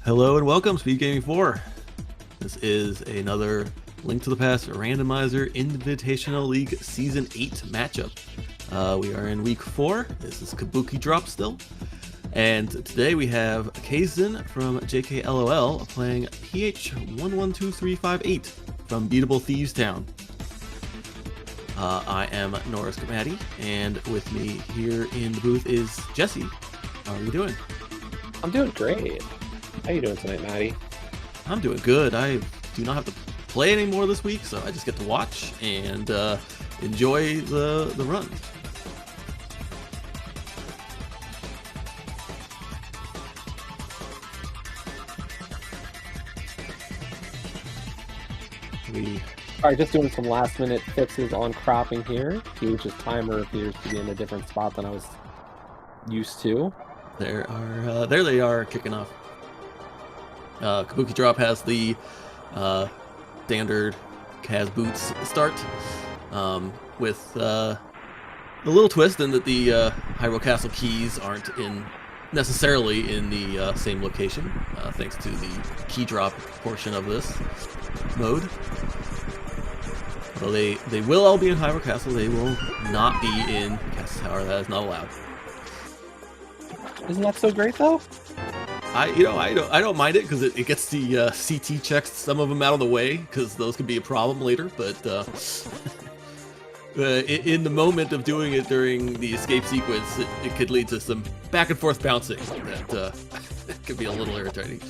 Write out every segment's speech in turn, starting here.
Hello and welcome, SpeedGaming 4. This is another Link to the Past Randomizer Invitational League Season 8 matchup. We are in Week 4. This is Kabuki Drop still. And today we have Kazin from JKLOL playing PH112358 from Beatable Thieves Town. I am Norris Kamati, and with me here in the booth is Jesse. How are you doing? I'm doing great. How you doing tonight, Maddie? I'm doing good. I do not have to play anymore this week, so I just get to watch and enjoy the run. All right, just doing some last minute fixes on cropping here. PH's timer appears to be in a different spot than I was used to. There they are kicking off. Kabuki Drop has the standard Kaz Boots start, with the little twist in that the Hyrule Castle keys aren't necessarily in the same location, thanks to the key drop portion of this mode. Well, they will all be in Hyrule Castle. They will not be in Castle Tower. That is not allowed. Isn't that so great though? I don't mind it because it gets the CT checks, some of them out of the way, because those could be a problem later. But in the moment of doing it during the escape sequence, it could lead to some back and forth bouncing that could be a little irritating.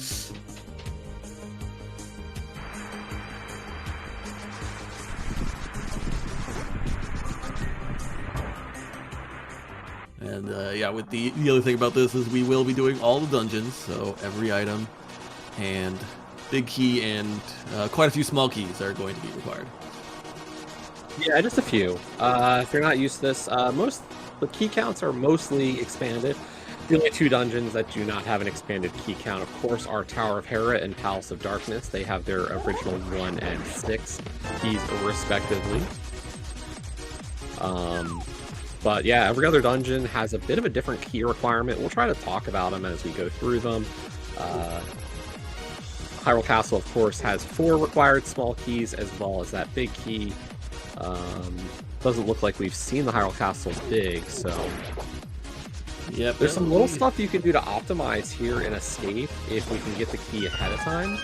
And yeah, with the other thing about this is we will be doing all the dungeons, so every item and big key and quite a few small keys are going to be required. Yeah, just a few. If you're not used to this, most the key counts are mostly expanded. The only two dungeons that do not have an expanded key count, of course, are Tower of Hera and Palace of Darkness. They have their original 1 and 6 keys respectively. But yeah, every other dungeon has a bit of a different key requirement. We'll try to talk about them as we go through them. Hyrule Castle, of course, has 4 required small keys as well as that big key. Doesn't look like we've seen the Hyrule Castle big, so... Yep, there's some little stuff you can do to optimize here in Escape if we can get the key ahead of time.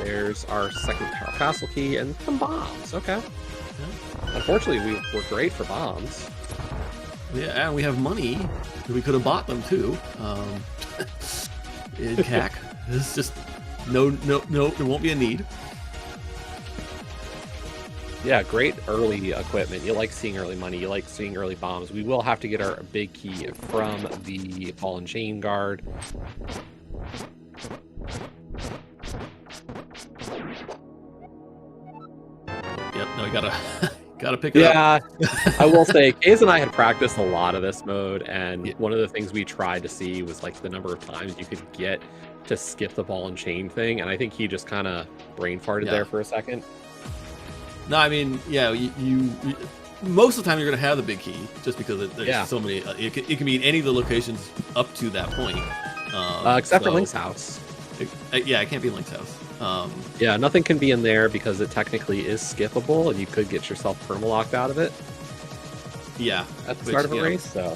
There's our second Tower Castle key and some bombs. Okay. Yeah. Unfortunately, we're great for bombs. Yeah, and we have money. We could have bought them too. In CAC. It's just no, there won't be a need. Yeah, great early equipment. You like seeing early money. You like seeing early bombs. We will have to get our big key from the Ball and Chain Guard. Yep, no, you gotta pick it up. Yeah, I will say, Kaze and I had practiced a lot of this mode, and one of the things we tried to see was like the number of times you could get to skip the ball and chain thing, and I think he just kind of brain farted there for a second. No, I mean, yeah, you most of the time you're gonna have the big key, just because there's so many. It can be in any of the locations up to that point, except for Link's house. Yeah, it can't be Link's house. Yeah, nothing can be in there because it technically is skippable, and you could get yourself permalocked out of it. Yeah, at the start of a race. So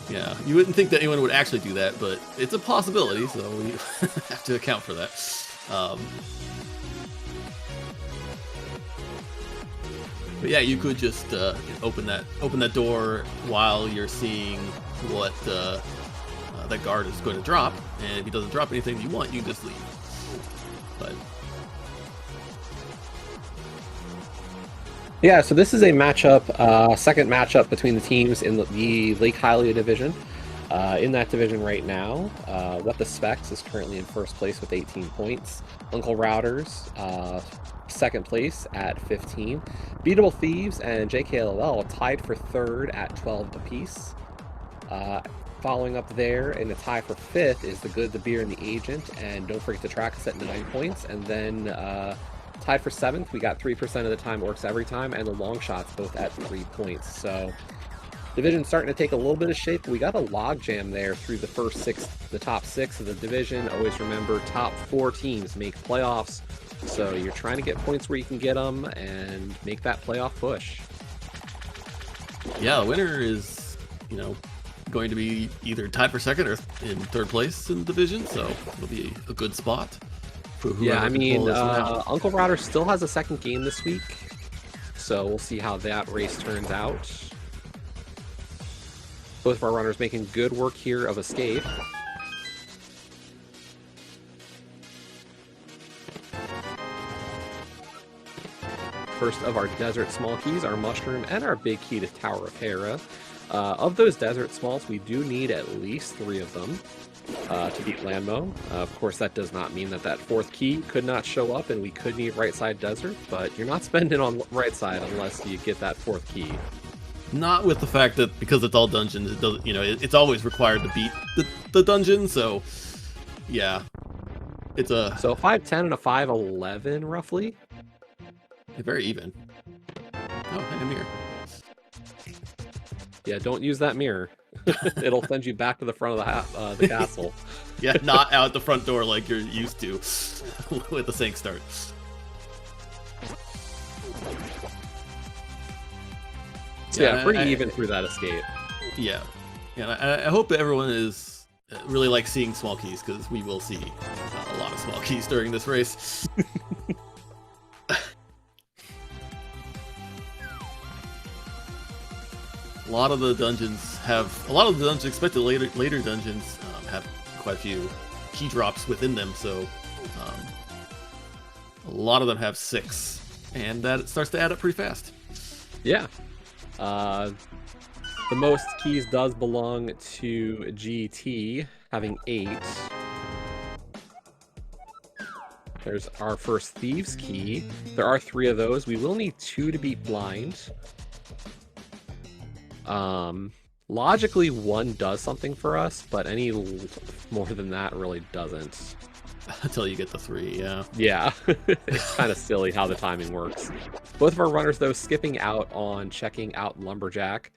yeah, you wouldn't think that anyone would actually do that, but it's a possibility, so we have to account for that. But yeah, you could just open that door while you're seeing what that guard is going to drop, and if he doesn't drop anything you want, you can just leave. But yeah, so this is a matchup, second matchup between the teams in the Lake Hylia division. In that division right now, What the Specs is currently in first place with 18 points. Uncle Routers, second place at 15. Beatable Thieves and JKLOL tied for third at 12 apiece. Following up there in a tie for 5th is The Good, the Beer, and the Agent, and don't forget to track us at 9 points. And then tied for 7th, we got 3% of the time, works every time, and the Long Shots both at 3 points. So Division's starting to take a little bit of shape. We got a logjam there through the top 6 of the division. Always remember, top 4 teams make playoffs. So you're trying to get points where you can get them and make that playoff push. Yeah, the winner is, going to be either tied for second or in third place in the division, so it'll be a good spot for whoever. Yeah, I mean, can pull this one out. Uncle Router still has a second game this week, so we'll see how that race turns out. Both of our runners making good work here of escape. First of our desert small keys, our mushroom, and our big key to Tower of Hera. Of those desert smalls, we do need at least 3 of them to beat Landmo. Of course, that does not mean that that 4th key could not show up and we could need right side desert, but you're not spending on right side unless you get that 4th key. Not with the fact that because it's all dungeons, it doesn't. It's always required to beat the dungeon. So, yeah, it's a So 5'10" and a 5'11" roughly. very even. Oh, and a mirror. Yeah, don't use that mirror. It'll send you back to the front of the castle. Yeah, not out the front door like you're used to with the sync start. So yeah, pretty even through that escape. Yeah, and I hope that everyone is really like seeing small keys, because we will see a lot of small keys during this race. A lot of the dungeons, expected later dungeons, have quite a few key drops within them, so a lot of them have 6, and that starts to add up pretty fast. Yeah. The most keys does belong to GT, having 8. There's our first Thieves key. There are 3 of those. We will need 2 to beat Blind. Logically, 1 does something for us, but any more than that really doesn't. Until you get the 3, yeah. Yeah, it's kind of silly how the timing works. Both of our runners, though, skipping out on checking out Lumberjack.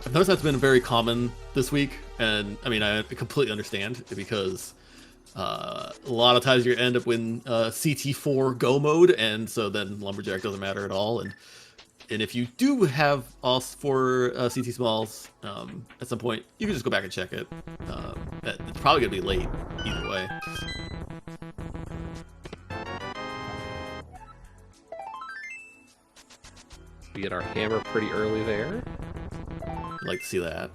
I've noticed that's been very common this week, and I mean, I completely understand, because a lot of times you end up in CT4 go mode, and so then Lumberjack doesn't matter at all, and if you do have all 4 CT smalls, at some point, you can just go back and check it. It's probably going to be late, either way. We get our hammer pretty early there. I'd like to see that.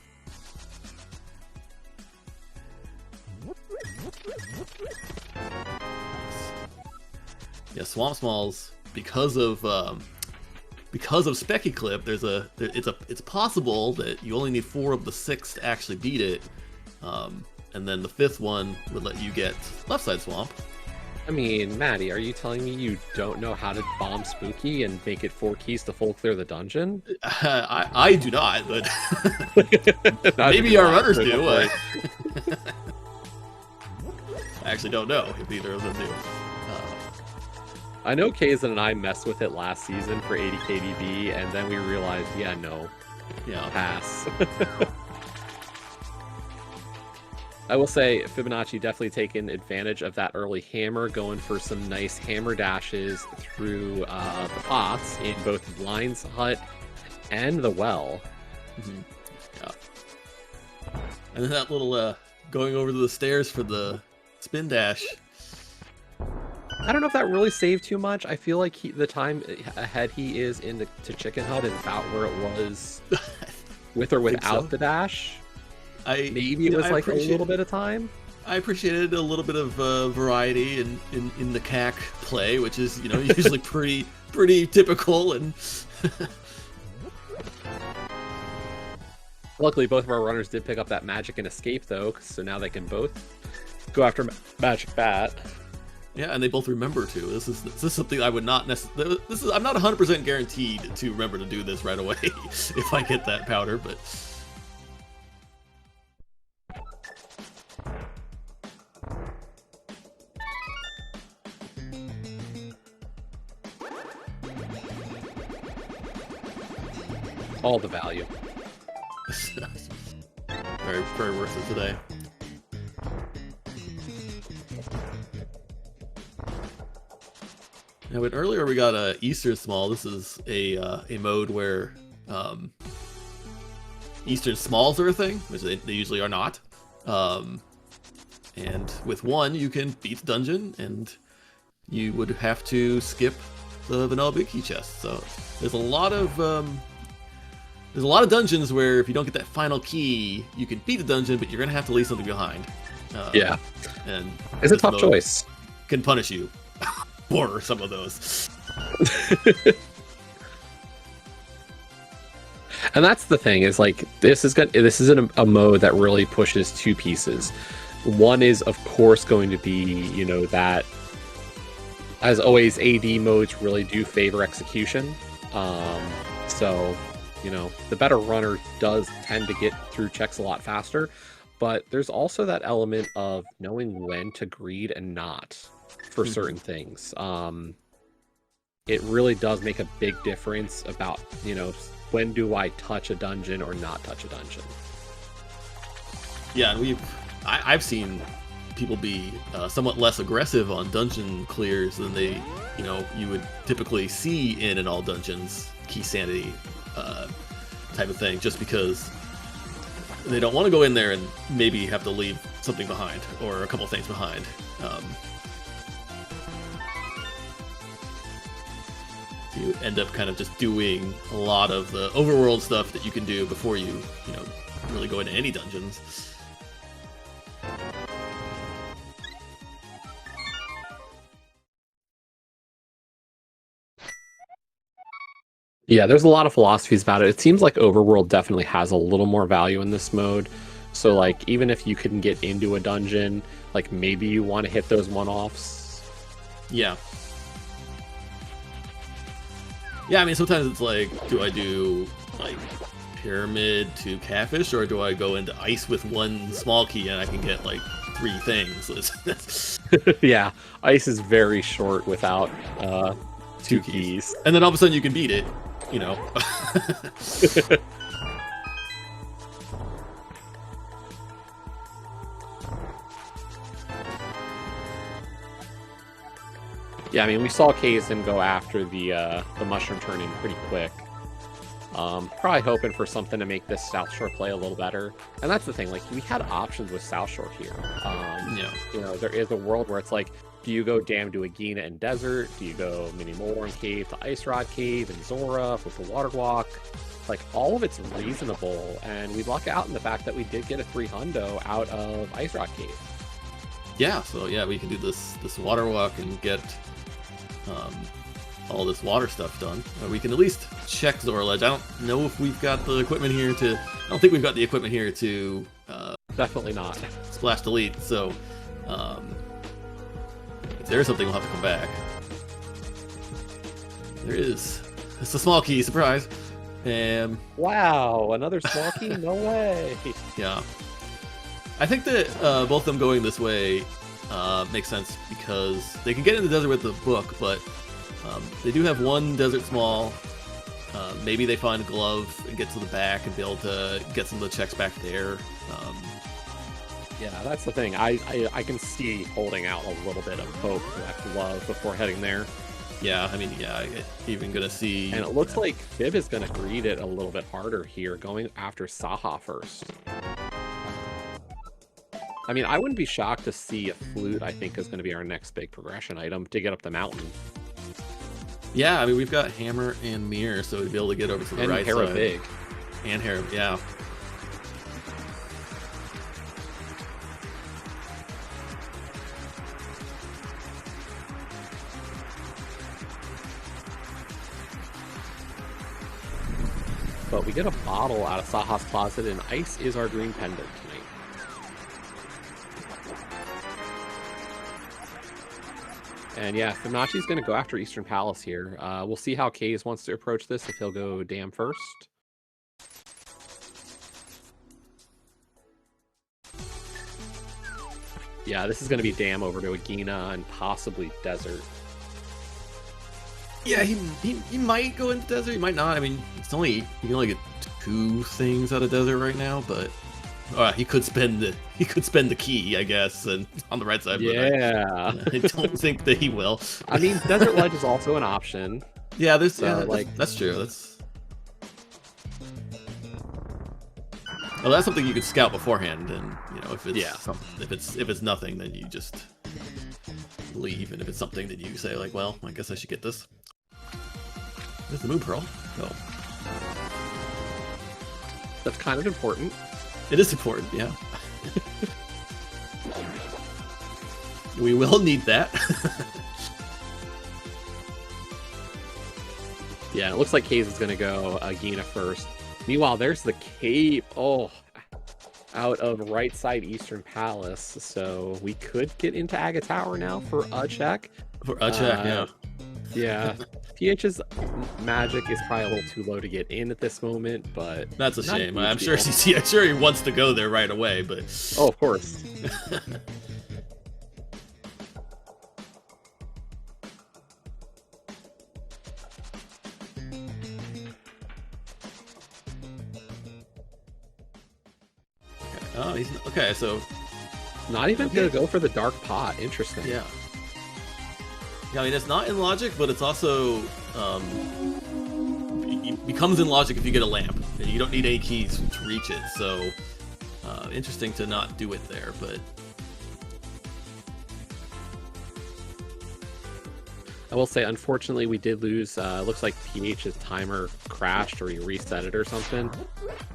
Yeah, Swamp Smalls, because of Specky Clip, it's possible that you only need 4 of the 6 to actually beat it, and then the 5th one would let you get left side swamp. I mean, Maddie, are you telling me you don't know how to bomb Spooky and make it 4 keys to full clear the dungeon? I do not, but maybe our runners do. I actually don't know if either of them do. I know Kazan and I messed with it last season for 80 KDB, and then we realized, yeah, no. Yeah. Pass. I will say, Fibonacci definitely taken advantage of that early hammer, going for some nice hammer dashes through the pots in both Blind's hut and the well. Mm-hmm. Yeah. And then that little going over to the stairs for the spin dash. I don't know if that really saved too much. I feel like the time ahead he is into Chicken Hut is about where it was with or without the dash. Maybe it was like a little bit of time. I appreciated a little bit of variety in the CAC play, which is usually pretty typical. And luckily, both of our runners did pick up that magic and escape, though, so now they can both go after Magic Bat. Yeah, and they both remember too. This is something I would not necessarily. I'm not 100% guaranteed to remember to do this right away if I get that powder, but. All the value. Very worth it today. Now, when earlier we got a Eastern Small, this is a mode where Eastern Smalls are a thing, which they usually are not. And with one, you can beat the dungeon, and you would have to skip the vanilla big key chest. So there's a lot of dungeons where if you don't get that final key, you can beat the dungeon, but you're gonna have to leave something behind. Yeah, and it's a tough choice. Can punish you for some of those. And that's the thing, is like this is a mode that really pushes two pieces. One is of course going to be, you know, that as always AD modes really do favor execution. So, you know, the better runner does tend to get through checks a lot faster, but there's also that element of knowing when to greed and not for certain things. It really does make a big difference about, you know, when do I touch a dungeon or not touch a dungeon. Yeah, and I've seen people be somewhat less aggressive on dungeon clears than you would typically see in an all dungeons key sanity type of thing, just because they don't want to go in there and maybe have to leave something behind or a couple things behind. You end up kind of just doing a lot of the overworld stuff that you can do before you really go into any dungeons. Yeah, there's a lot of philosophies about it. It seems like overworld definitely has a little more value in this mode. So like, even if you couldn't get into a dungeon, like maybe you want to hit those one-offs. Yeah. Yeah, I mean, sometimes it's like, do I do like pyramid to catfish, or do I go into ice with one small key and I can get like 3 things? Yeah, ice is very short without 2 keys. And then all of a sudden you can beat it, you know. Yeah, I mean, we saw Kaizen go after the mushroom turning pretty quick. Probably hoping for something to make this South Shore play a little better. And that's the thing, like, we had options with South Shore here. Yeah. You know, there is a world where it's like, do you go Dam to Agena and Desert? Do you go Mini Moldorm Cave to Ice Rod Cave and Zora with the Water Walk? Like, all of it's reasonable, and we luck out in the fact that we did get a 3-hundo out of Ice Rod Cave. Yeah, so yeah, we can do this Water Walk and get all this water stuff done. We can at least check Zora Ledge. I don't know if we've got the equipment here to... I don't think we've got the equipment here to... Definitely not. Splash delete, so... if there is something, we'll have to come back. There is. It's a small key, surprise. Wow, another small key? No way. Yeah. I think that both of them going this way makes sense, because they can get in the desert with the book, but they do have one desert small. Maybe they find a glove and get to the back and be able to get some of the checks back there. Yeah, that's the thing. I can see holding out a little bit of hope for that glove before heading there. Yeah, I mean, yeah, even gonna see... And it looks like Fib is gonna greed it a little bit harder here, going after Saha first. I mean, I wouldn't be shocked to see a flute, I think, is gonna be our next big progression item to get up the mountain. Yeah, I mean, we've got Hammer and Mirror, so we'd be able to get over to the right Hera side. Big. And Hera, yeah. But we get a bottle out of Saha's closet, and ice is our green pendant tonight. And yeah, Fibonacci's going to go after Eastern Palace here. We'll see how Kaze wants to approach this, if he'll go Dam first. Yeah, this is going to be Dam over to Agena and possibly Desert. Yeah, he might go into desert. He might not. I mean, you can only get 2 things out of desert right now, but he could spend the key, I guess, and on the right side. Yeah. But I don't think that he will. I mean, Desert Ledge is also an option. Yeah, like that's true. Well, that's something you could scout beforehand, and you know if it's nothing, then you just leave, and if it's something that you say like, well, I guess I should get this. There's the Moon Pearl. Oh, that's kind of important. It is important, yeah. We will need that. Yeah, it looks like Kaze is going to go Gina first. Meanwhile, there's the cape. Oh, out of right side Eastern Palace. So we could get into Aga Tower now for a check. For a check, yeah. Yeah. PH's magic is probably a little too low to get in at this moment, but that's a shame. I'm sure he wants to go there right away, but oh, of course. Oh, he's okay. So not even gonna go for the dark pot. Interesting. Yeah. Yeah, I mean, it's not in logic, but it's also it becomes in logic if you get a lamp, and you don't need any keys to reach it. So interesting to not do it there, but I will say, unfortunately, we did lose. Looks like PH's timer crashed or he reset it or something.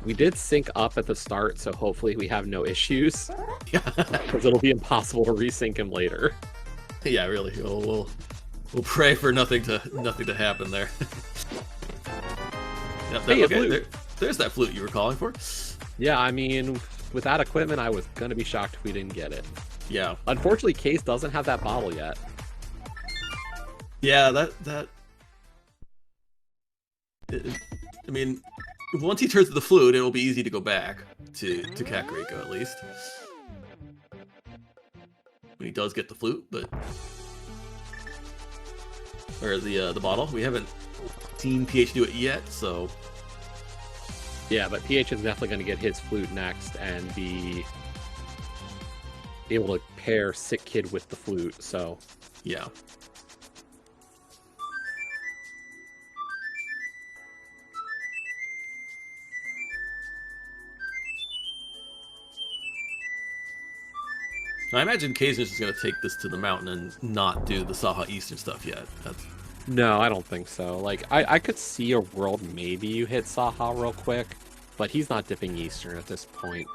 We did sync up at the start, so hopefully we have no issues. Yeah, because it'll be impossible to resync him later. Yeah, really. We'll pray for nothing to happen there. Yep, there's that flute you were calling for. Yeah, I mean, with that equipment, I was gonna be shocked if we didn't get it. Yeah. Unfortunately, Case doesn't have that bottle yet. Yeah, I mean, once he turns to the flute, it'll be easy to go back to Kakariko at least. When he does get the flute, but or the bottle, we haven't seen PH do it yet, so yeah. But PH is definitely going to get his flute next and be able to pair Sick Kid with the flute. So yeah. I imagine Kaiser's just going to take this to the mountain and not do the Saha Eastern stuff yet. No, I don't think so. Like, I could see a world maybe you hit Saha real quick, but he's not dipping Eastern at this point.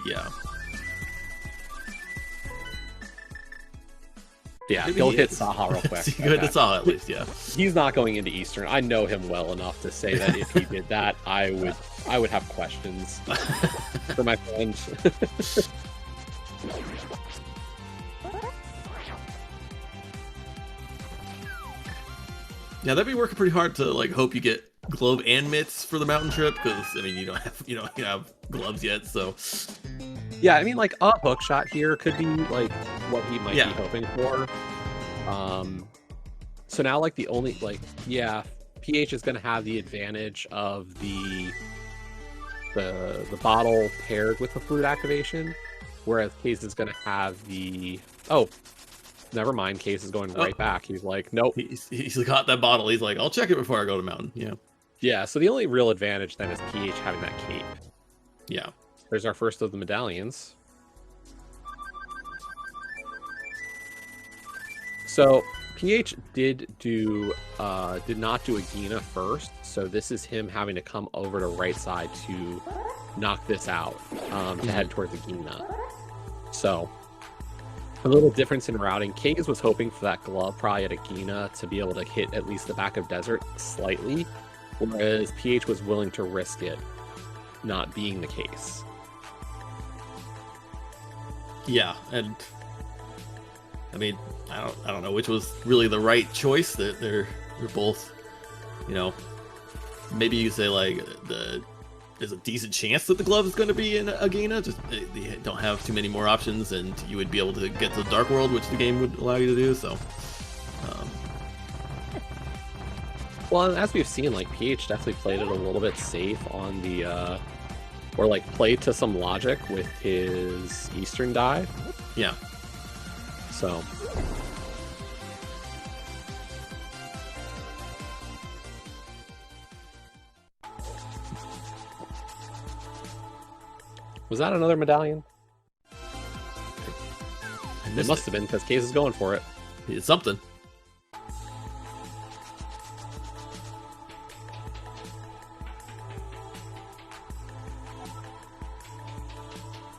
Yeah. Yeah, maybe he'll hit Saha real quick. Go hit the Saha at least, yeah. He's not going into Eastern. I know him well enough to say that if he did that, I would have questions for my friend. Yeah, that'd be working pretty hard to like hope you get glove and mitts for the mountain trip, because I mean you don't have gloves yet, so yeah, I mean like a hook shot here could be like what he might be hoping for. So now like the only PH is gonna have the advantage of the bottle paired with the flute activation, whereas Case is gonna have the never mind. Case is going right back. He's like, nope. He's got that bottle. He's like, I'll check it before I go to mountain. Yeah. Yeah. So the only real advantage then is PH having that cape. Yeah. There's our first of the medallions. So PH did not do a Gina first. So this is him having to come over to right side to knock this out to head towards the Gina. So a little difference in routing. Kaze was hoping for that glove probably at Agina to be able to hit at least the back of Desert slightly, whereas PH was willing to risk it not being the case. Yeah, and I mean, I don't know which was really the right choice. That they're both, maybe you say like there's a decent chance that the glove is going to be in Agina. Just they don't have too many more options, and you would be able to get to the Dark World, which the game would allow you to do. So, Well, and as we've seen, like, PH definitely played it a little bit safe on the, or like played to some logic with his Eastern dive. Yeah. So. Was that another medallion? It must have been, because Case is going for it. It's something.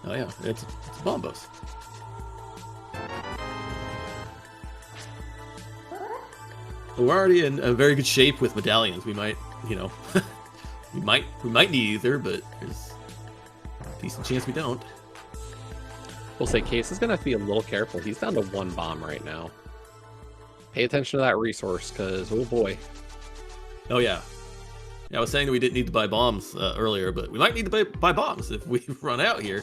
Oh yeah, it's Bombos. We're already in a very good shape with medallions. We might, you know, we might need either, but there's a decent chance we don't. We'll say Case is gonna have to be a little careful. He's down to 1 bomb right now. Pay attention to that resource, because oh boy. Oh yeah. Yeah, I was saying that we didn't need to buy bombs earlier, but we might need to buy bombs if we run out here.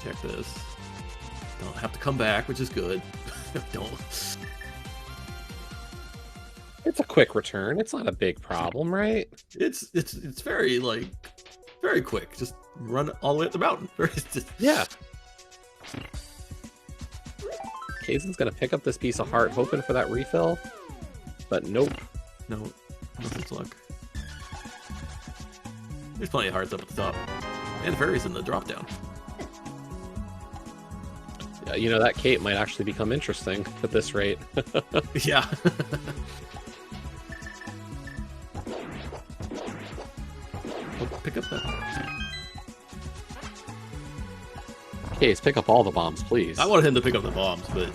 Check this. Don't have to come back, which is good. Don't. It's a quick return. It's not a big problem, right? It's very like very quick. Just run all the way up the mountain. Yeah. Kaizen's gonna pick up this piece of heart, hoping for that refill, but nope. No such luck. There's plenty of hearts up at the top, and fairies in the drop down. Yeah, you know, that Kate might actually become interesting at this rate. Yeah. Pick up that. Case, pick up all the bombs, please. I wanted him to pick up the bombs, but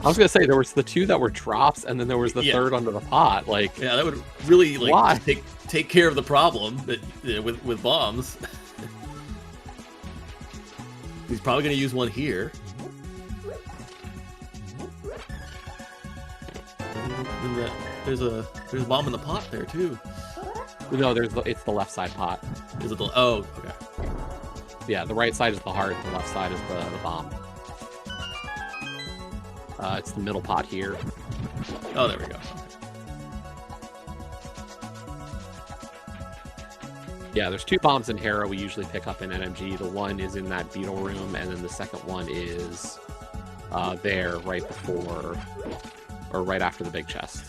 I was gonna say there was the 2 that were drops, and then there was the 3rd under the pot. Like, yeah, that would really like why? take care of the problem that with bombs. He's probably gonna use one here. And there's a bomb in the pot there too. No, it's the left side pot. Is it the? Oh, okay. Yeah, the right side is the heart, the left side is the bomb. It's the middle pot here. Oh, there we go. Yeah, there's 2 bombs in Hera we usually pick up in NMG. The one is in that beetle room, and then the second one is there right before, or right after the big chest.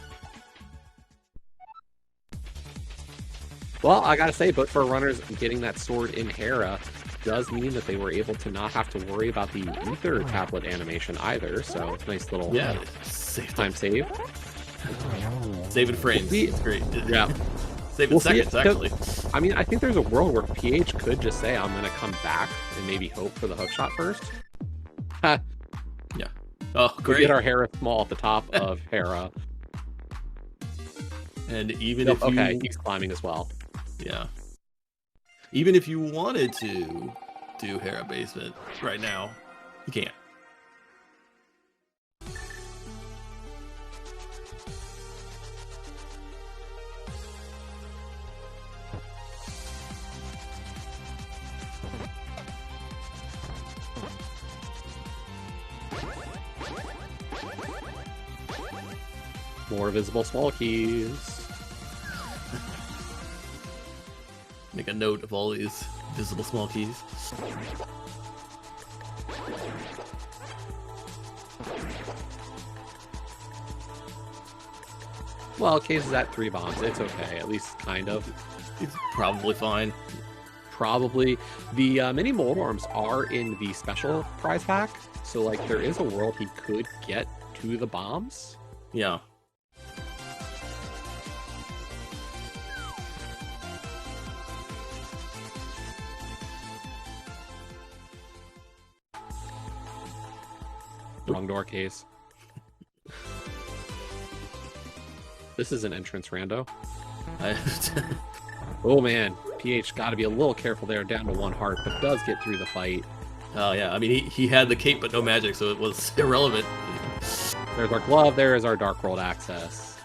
Well, I gotta say, but for runners, getting that sword in Hera does mean that they were able to not have to worry about the ether tablet animation either, so it's a nice little time save. Saving frames. It's great. Yeah. Saving seconds, actually. I mean, I think there's a world where PH could just say, I'm gonna come back and maybe hope for the hookshot first. Yeah. Oh, great. We get our Hera small at the top of Hera. And even if you... Okay, he's climbing as well. Yeah. Even if you wanted to do Hera basement right now, you can't. More visible small keys. Make a note of all these visible small keys. Well, Case is at 3 bombs. It's okay, at least kind of. It's probably fine. Probably. The mini mold arms are in the special prize pack, so like there is a world he could get to the bombs. Yeah. Wrong door, Case. This is an entrance rando. Oh man, PH got to be a little careful there, down to 1 heart, but does get through the fight. Oh yeah, I mean he had the cape but no magic, so it was irrelevant. There's our glove, there is our Dark World access.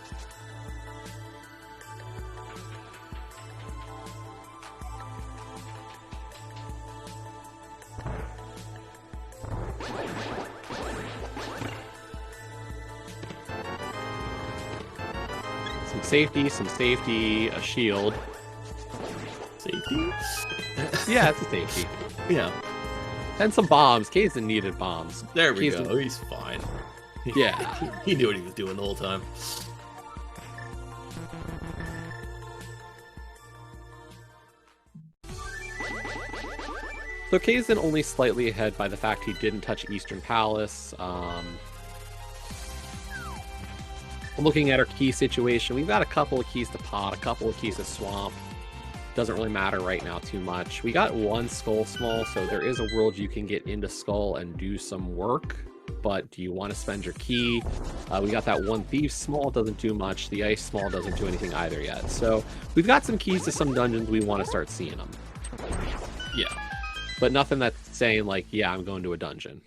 Some safety, a shield. Safety? Yeah, it's a safety. Yeah. And some bombs. Kaizen needed bombs. There we Kaizen... go. He's fine. Yeah. He knew what he was doing the whole time. So Kaizen only slightly ahead by the fact he didn't touch Eastern Palace. Looking at our key situation, we've got a couple of keys to pot, a couple of keys to swamp. Doesn't really matter right now too much. We got one Skull Small, so there is a world you can get into Skull and do some work. But do you want to spend your key? We got that one Thieves Small, doesn't do much. The Ice Small doesn't do anything either yet. So we've got some keys to some dungeons, we want to start seeing them. Yeah. But nothing that's saying, like, yeah, I'm going to a dungeon.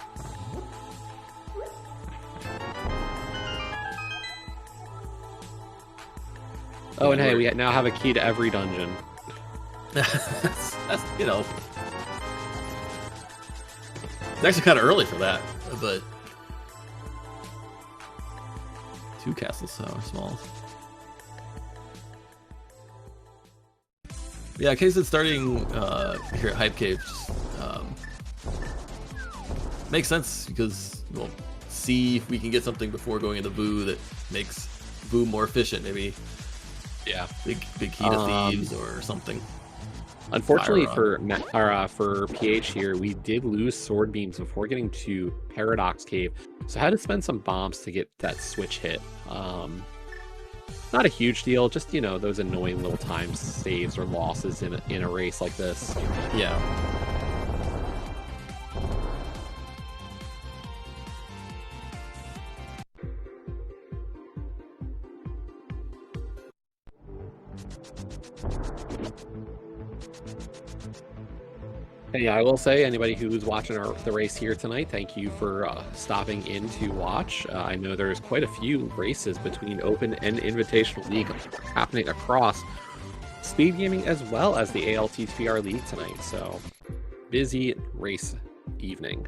Oh, and hey, we now have a key to every dungeon. that's, you know... It's actually kind of early for that, but... 2 Castle Smalls. Yeah, Kaizen starting here at Hype Cave just, makes sense because we'll see if we can get something before going into Vu that makes Vu more efficient. Maybe, yeah, big key to Thieves or something. Unfortunately for PH here, we did lose Sword Beams before getting to Paradox Cave, so I had to spend some bombs to get that switch hit. Not a huge deal, just, you know, those annoying little time saves or losses in a race like this. Yeah. Hey, I will say, anybody who's watching the race here tonight, thank you for stopping in to watch. I know there's quite a few races between Open and Invitational League happening across SpeedGaming as well as the ALTTPR League tonight, so busy race evening.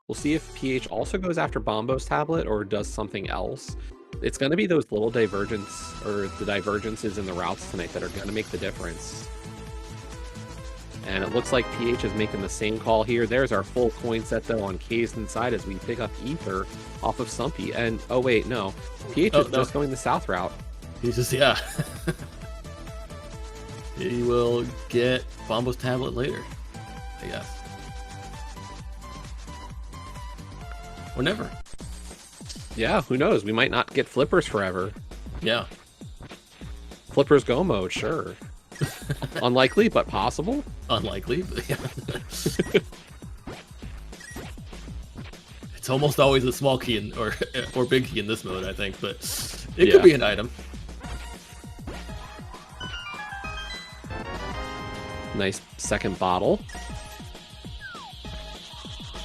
We'll see if PH also goes after Bombo's tablet or does something else. It's going to be those little divergences in the routes tonight that are going to make the difference. And it looks like PH is making the same call here. There's our full coin set, though, on Kaizen's side as we pick up Ether off of Sumpy. And, oh, wait, no. PH is just going the south route. He's just, yeah. He will get Bombo's tablet later, I guess. Or never. Yeah, who knows? We might not get flippers forever. Yeah. Flippers go mode, sure. Unlikely, but possible. Unlikely, but yeah. It's almost always a small key or big key in this mode, I think, but it could be an item. Nice second bottle.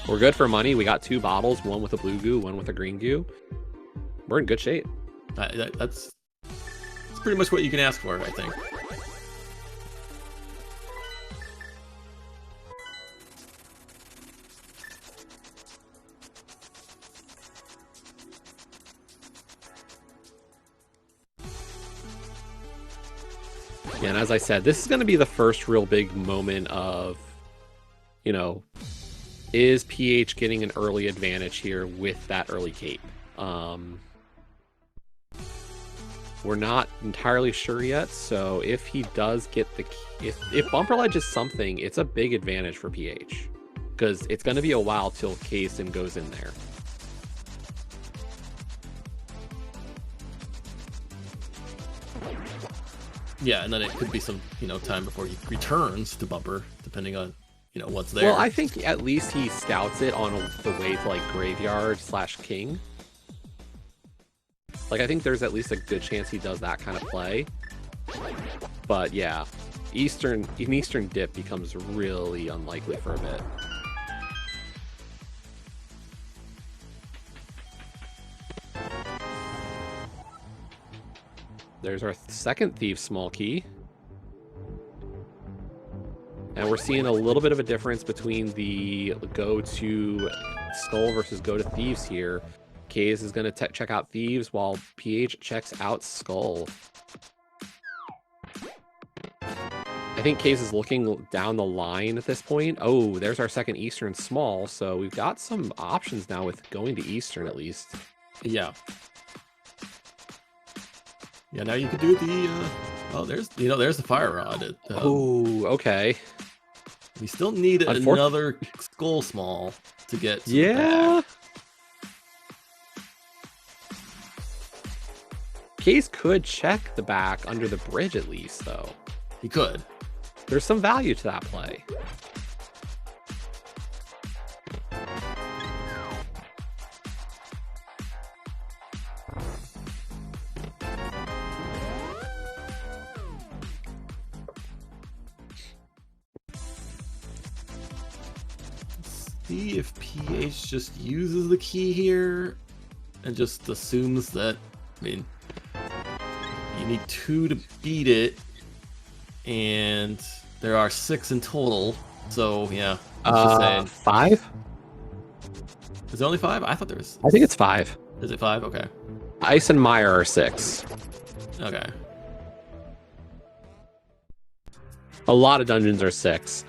We're good for money. We got 2 bottles, one with a blue goo, one with a green goo. We're in good shape. That's pretty much what you can ask for, I think. Yeah, and as I said, this is going to be the first real big moment of, you know, is PH getting an early advantage here with that early cape? We're not entirely sure yet, so if he does get the... If Bumper Ledge is something, it's a big advantage for PH. Because it's going to be a while till Kaizen goes in there. Yeah, and then it could be some, you know, time before he returns to Bumper, depending on, you know, what's there. Well, I think at least he scouts it on the way to, like, Graveyard / King. Like, I think there's at least a good chance he does that kind of play. But, yeah, Eastern Dip becomes really unlikely for a bit. There's our second Thieves small key. And we're seeing a little bit of a difference between the go to Skull versus go to Thieves here. Kaze is going to check out Thieves while PH checks out Skull. I think Kaze is looking down the line at this point. Oh, there's our second Eastern small, so we've got some options now with going to Eastern at least. Yeah. Yeah, now you can do the, oh, there's the fire rod. Oh, okay. We still need another skull small to get to the back. Kaze could check the back under the bridge at least, though. He could. There's some value to that play. See if PH just uses the key here and just assumes that, I mean, you need 2 to beat it, and there are 6 in total, so yeah. Let's just say 5? Is there only 5? I thought there was... I think it's 5. Is it 5? Okay. Ice and Meyer are 6. Okay. A lot of dungeons are 6.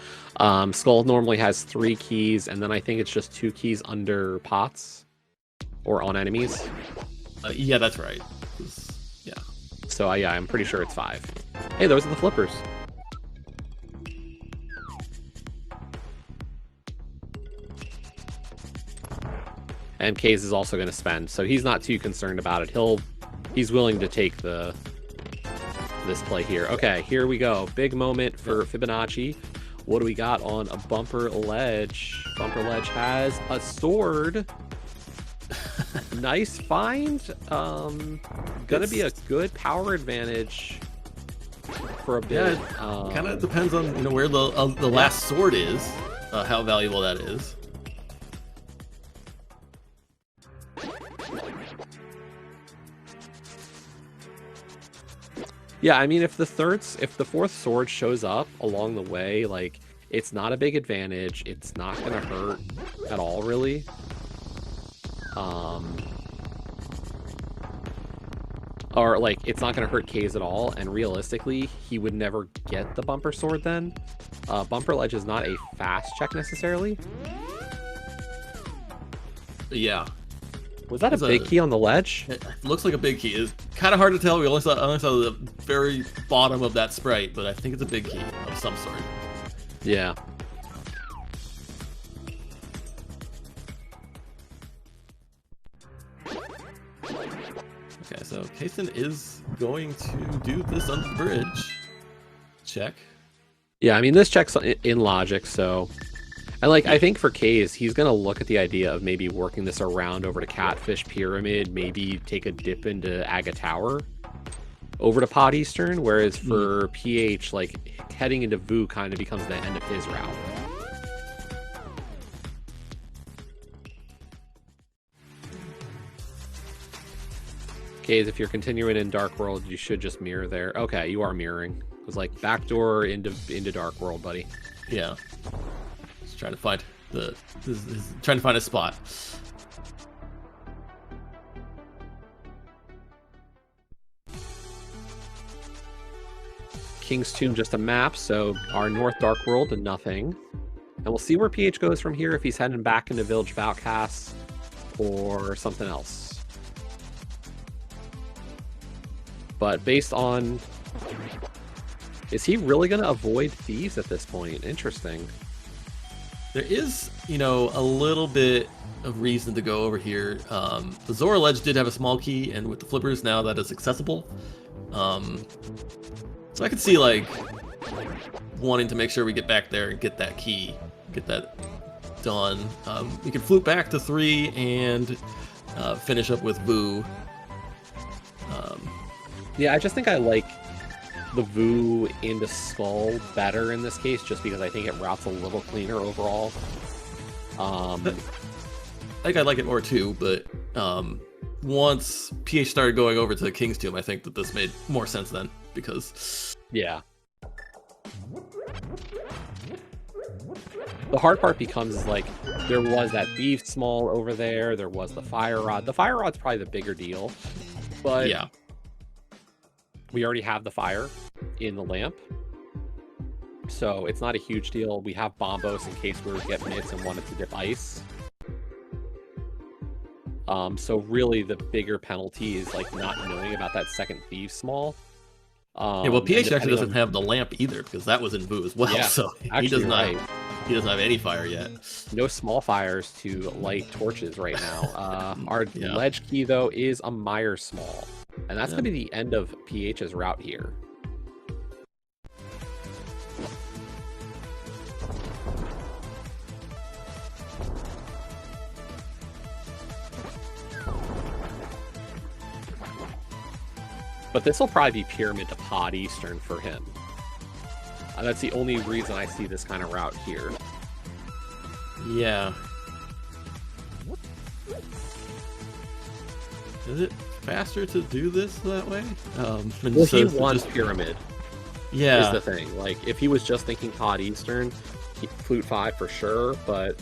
Skull normally has 3 keys, and then I think it's just 2 keys under pots or on enemies. Yeah, that's right. Yeah. So yeah, I'm pretty sure it's 5. Hey, those are the flippers. And Kaze is also going to spend, so he's not too concerned about it. He's willing to take this play here. Okay, here we go. Big moment for Fibonacci. What do we got on a bumper ledge? Bumper ledge has a sword. Nice find. Gonna be a good power advantage for a bit. Yeah, kind of depends on where the last sword is, how valuable that is. Yeah, I mean, if the 4th sword shows up along the way, like, it's not a big advantage. It's not gonna hurt at all, really. Or like, it's not gonna hurt Kaze at all. And realistically, he would never get the bumper sword then. Bumper ledge is not a fast check necessarily. Yeah. Was that a big key on the ledge? It looks like a big key. It's kind of hard to tell. We only saw the very bottom of that sprite, but I think it's a big key of some sort. Yeah. Okay, so Kason is going to do this on the bridge. Check. Yeah, I mean, this checks in logic, so... And, like, I think for Kaze, he's going to look at the idea of maybe working this around over to Catfish Pyramid, maybe take a dip into Aga Tower over to Pod Eastern, whereas for PH, like, heading into Vu kind of becomes the end of his route. Kaze, if you're continuing in Dark World, you should just mirror there. Okay, you are mirroring. It was like backdoor into Dark World, buddy. Yeah. Trying to find trying to find a spot. King's Tomb just a map, so our North Dark World and nothing. And we'll see where PH goes from here, if he's heading back into Village of Outcasts or something else. But based on... Is he really going to avoid Thieves at this point? Interesting. There is, a little bit of reason to go over here. The Zora Ledge did have a small key, and with the flippers now that is accessible. So I could see, like, wanting to make sure we get back there and get that key, get that done. We can flute back to 3 and finish up with Vu. Yeah, I just think I like the Vu into Skull better in this case, just because I think it routes a little cleaner overall. I think I like it more too, but once PH started going over to King's Tomb, I think that this made more sense then, because... Yeah. The hard part becomes is like there was that Thieves small over there. There was the fire rod. The fire rod's probably the bigger deal, but Yeah. we already have the fire in the lamp, so it's not a huge deal. We have bombos in case we get mitts and wanted to dip ice. So really the bigger penalty is like not knowing about that second Thieves small. Yeah, well, PH actually doesn't have the lamp either because that was in Boo as well. Yeah, so he does not. He doesn't have any fire yet. No small fires to light torches right now. Our Yeah. ledge key though is a Myers small, and that's gonna be the end of PH's route here. But this will probably be Pyramid to Pod Eastern for him. That's the only reason I see this kind of route here. Yeah. Is it faster to do this that way? Well, he wants Pyramid. Yeah. Is the thing. Like, if he was just thinking Pod Eastern, he'd Flute 5 for sure, but...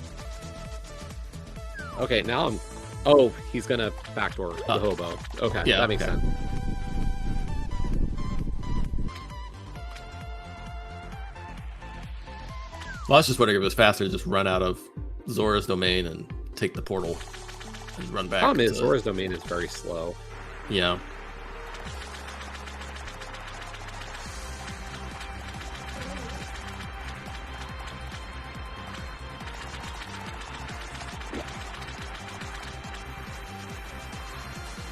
Okay, now I'm... Oh, he's gonna backdoor the Hobo. Okay, Yeah, that makes sense. Well, I was just wondering if it was faster to just run out of Zora's domain and take the portal and run back. Problem is, Zora's domain is very slow. Yeah.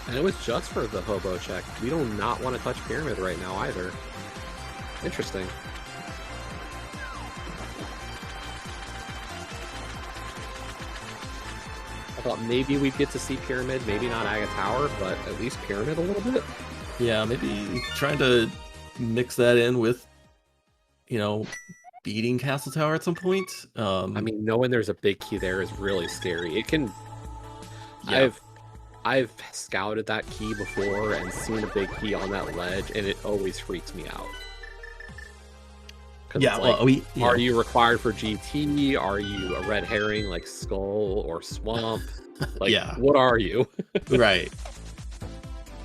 And it was just for the Hobo check. We do not want to touch Pyramid right now either. Interesting. I thought maybe we'd get to see Pyramid, maybe not Aga Tower, but at least Pyramid a little bit. Yeah, maybe trying to mix that in with, you know, beating Castle Tower at some point. I mean, knowing there's a big key there is really scary. It can... Yeah. I've scouted that key before and seen a big key on that ledge, and it always freaks me out. Yeah, like, well, are you required for GT? Are you a red herring like Skull or Swamp? Like, Yeah. What are you? Right.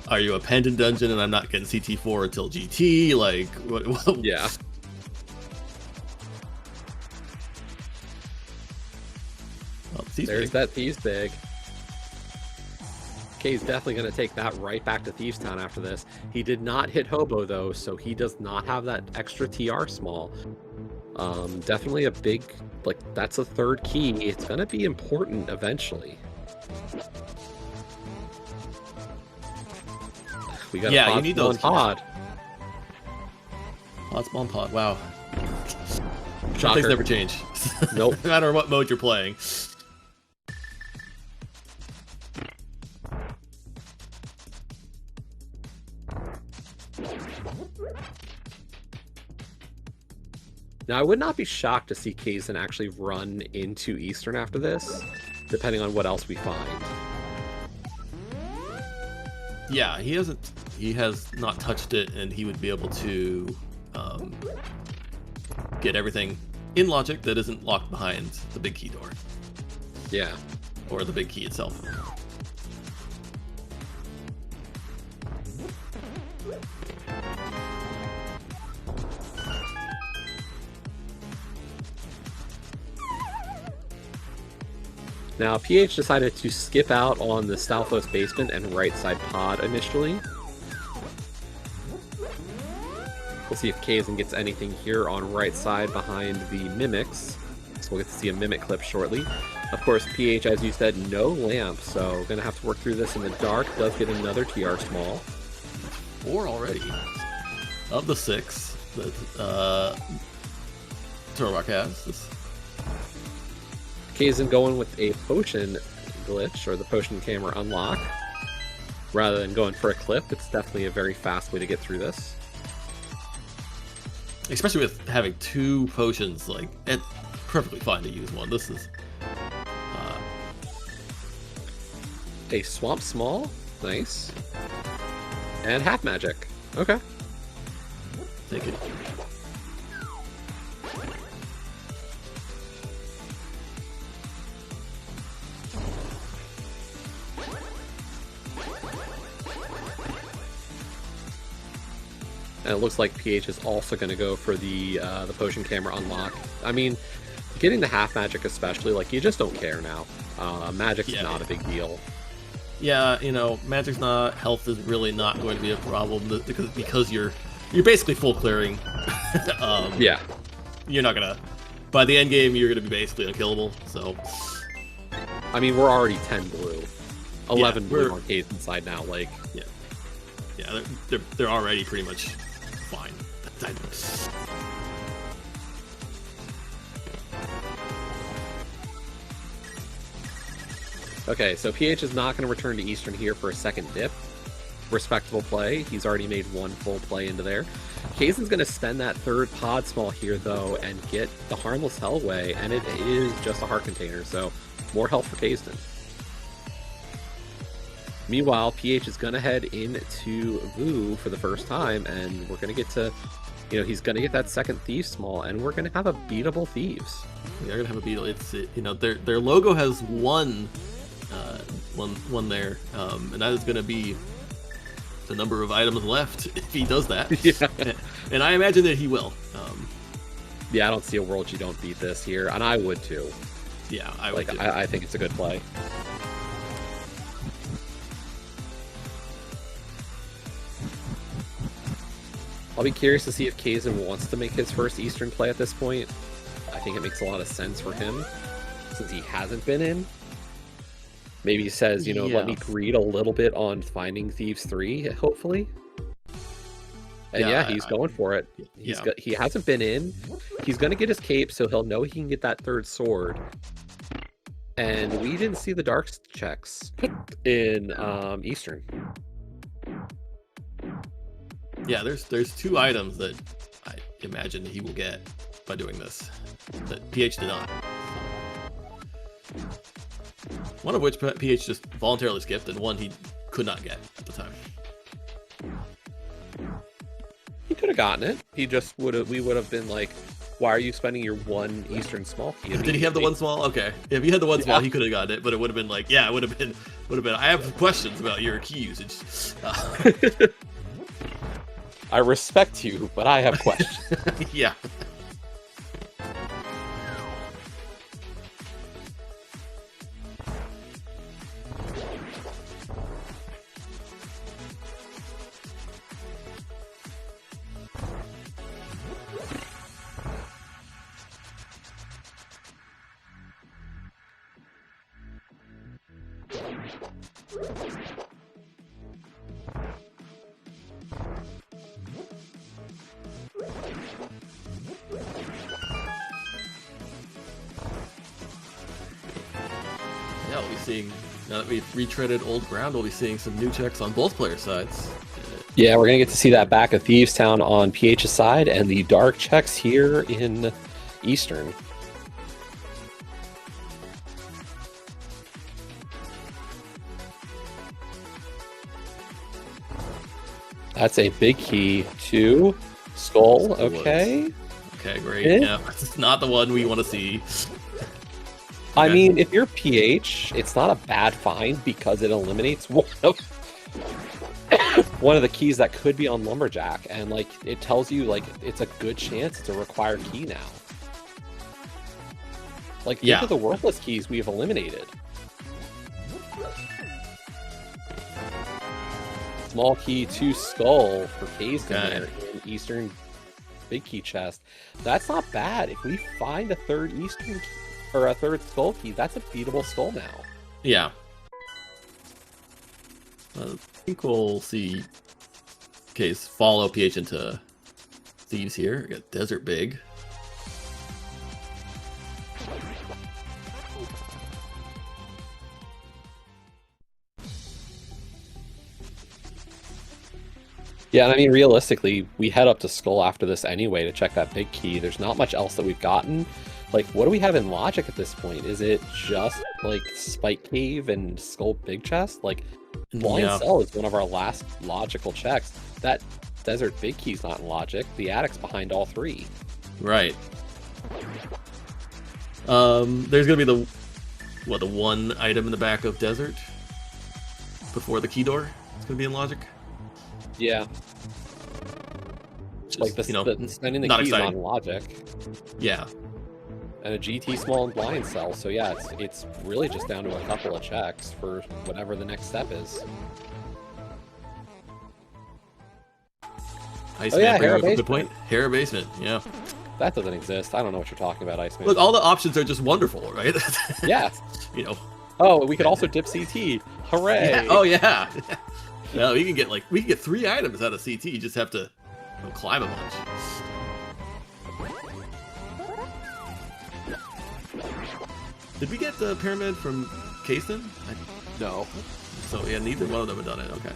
Are you a pendant dungeon and I'm not getting CT4 until GT? Like, what? Yeah. Well, There's that Thieves big. Kay's definitely going to take that right back to Thieves Town after this. He did not hit Hobo, though, so he does not have that extra TR small. Definitely a big... Like, that's a third key. It's going to be important eventually. We got Yeah, you need those pod. Pod spawn pod, wow. Shocker. Things never change. Nope. No matter what mode you're playing. Now, I would not be shocked to see Kazan actually run into Eastern after this, depending on what else we find. Yeah, he has not touched it, and he would be able to get everything in logic that isn't locked behind the big key door. Yeah. Or the big key itself. Now, PH decided to skip out on the Stalfos basement and right side pod initially. We'll see if Kazan gets anything here on right side behind the Mimics. So we'll get to see a Mimic clip shortly. Of course, PH, as you said, no lamp, so we're going to have to work through this in the dark. Does get another TR small. 4 already. Of the 6 that Turlock has. This... Kazan going with a potion glitch, or the potion camera unlock, rather than going for a clip. It's definitely a very fast way to get through this. Especially with having 2 potions, like, it's perfectly fine to use one. This is... A Swamp Small, nice. And Half Magic, okay. Take it. And it looks like PH is also going to go for the potion camera unlock. I mean, getting the half magic especially, like, you just don't care now. Magic's not a big deal. Yeah, you know, magic's not, health is really not going to be a problem because you're basically full clearing. Yeah. You're not gonna, by the end game, you're gonna be basically unkillable. So, I mean, we're already 10 blue, 11 blue arcades inside now. Like, yeah, they're already pretty much fine. Okay, so PH is not going to return to Eastern here for a second dip. Respectable play. He's already made one full play into there. Kaizen's going to spend that third pod small here, though, and get the Harmless Hellway, and it is just a heart container, so more health for Kaizen. Meanwhile, PH is going to head into Vu for the first time, and we're going to get to, you know, he's going to get that second Thieves small, and we're going to have a beatable Thieves. They're going to have a beatable. It's, you know, their logo has one there, and that is going to be the number of items left if he does that. Yeah. And I imagine that he will. Yeah, I don't see a world you don't beat this here, and I would too. Yeah, I would too. I think it's a good play. I'll be curious to see if Kaizen wants to make his first Eastern play at this point. I think it makes a lot of sense for him, since he hasn't been in. Maybe he says, you know, let me greed a little bit on finding Thieves 3, hopefully. And yeah, he's going for it. He hasn't been in. He's going to get his cape, so he'll know he can get that third sword. And we didn't see the dark checks in Eastern. Yeah, there's two items that I imagine he will get by doing this that PH did not. One of which PH just voluntarily skipped, and one he could not get at the time. He could have gotten it. He just would have. We would have been like, "Why are you spending your one Eastern small key?" Did he have the one small? Okay, if he had the one small, he could have gotten it, but it would have been like, yeah, it would have been. I have questions about your key usage. I respect you, but I have questions. Yeah. Yeah, we'll be seeing, now that we've retreaded old ground, we'll be seeing some new checks on both player sides. Yeah, we're going to get to see that back of Thieves Town on PH's side, and the dark checks here in Eastern. That's a big key to Skull. Okay. Okay, great. Yeah, it's not the one we want to see. I mean, if you're PH, it's not a bad find because it eliminates one of the keys that could be on Lumberjack, and like it tells you like it's a good chance it's a required key now. Like think of the worthless keys we've eliminated. Small key to Skull for Kaizen in Eastern big key chest. That's not bad. If we find a third Eastern key, or a third Skull key, that's a beatable Skull now. Yeah. I think we'll see Case follow PH into Thieves here. We got Desert Big. Yeah, and I mean, realistically, we head up to Skull after this anyway to check that big key. There's not much else that we've gotten. Like, what do we have in Logic at this point? Is it just, like, Spike Cave and Skull Big Chest? Like, Blind Cell is one of our last logical checks. That Desert Big Key's not in Logic. The Attic's behind all three. Right. There's gonna be the one item in the back of Desert before the key door. It's gonna be in Logic. Yeah. like you know, spending the not keys exciting. on logic. Yeah. And a GT small and blind cell, so yeah, it's really just down to a couple of checks for whatever the next step is. Iceman, yeah, bring Hera up a good Basement. point. Hera Basement, yeah. That doesn't exist. I don't know what you're talking about, Iceman. Look, all the options are just wonderful, right? Yeah. You know. Oh, we could also dip CT. Hooray! Yeah. Oh yeah. No, we can get 3 items out of CT. You just have to climb a bunch. Did we get the pyramid from Kasten? No. So yeah, neither one of them have done it. Okay.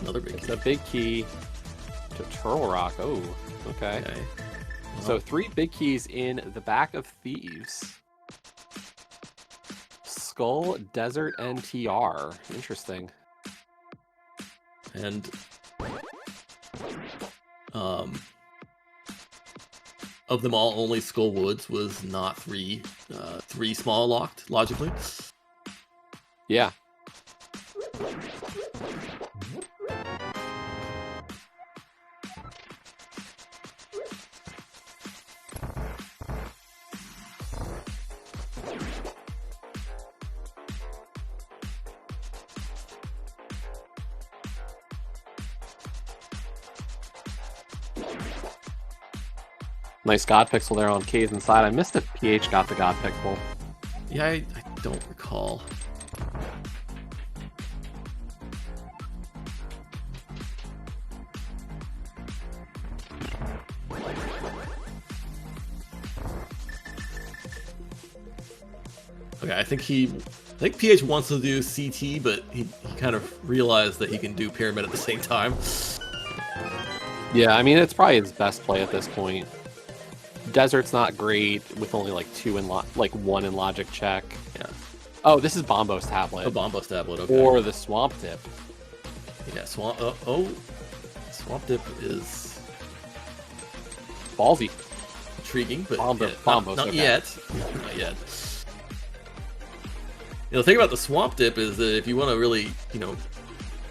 Another big It's key. a big key to Turtle Rock. Oh, okay. Well, So 3 big keys in the back of Thieves. Skull, Desert, and TR. Interesting. and of them all, only Skull Woods was not 3 small locked logically. Yeah. Nice God Pixel there on K's inside. I missed if PH got the God Pixel. Yeah, I don't recall. Okay, I think PH wants to do CT, but he kind of realized that he can do Pyramid at the same time. Yeah, I mean, it's probably his best play at this point. Desert's not great with only like 1 in logic check. Yeah. Oh, this is Bombo's tablet. The Bombos tablet, okay. Or the Swamp Dip. Yeah, Swamp Dip is Ballsy. intriguing, but Bombos, not okay. yet. Not yet. The thing about the Swamp Dip is that if you want to really, you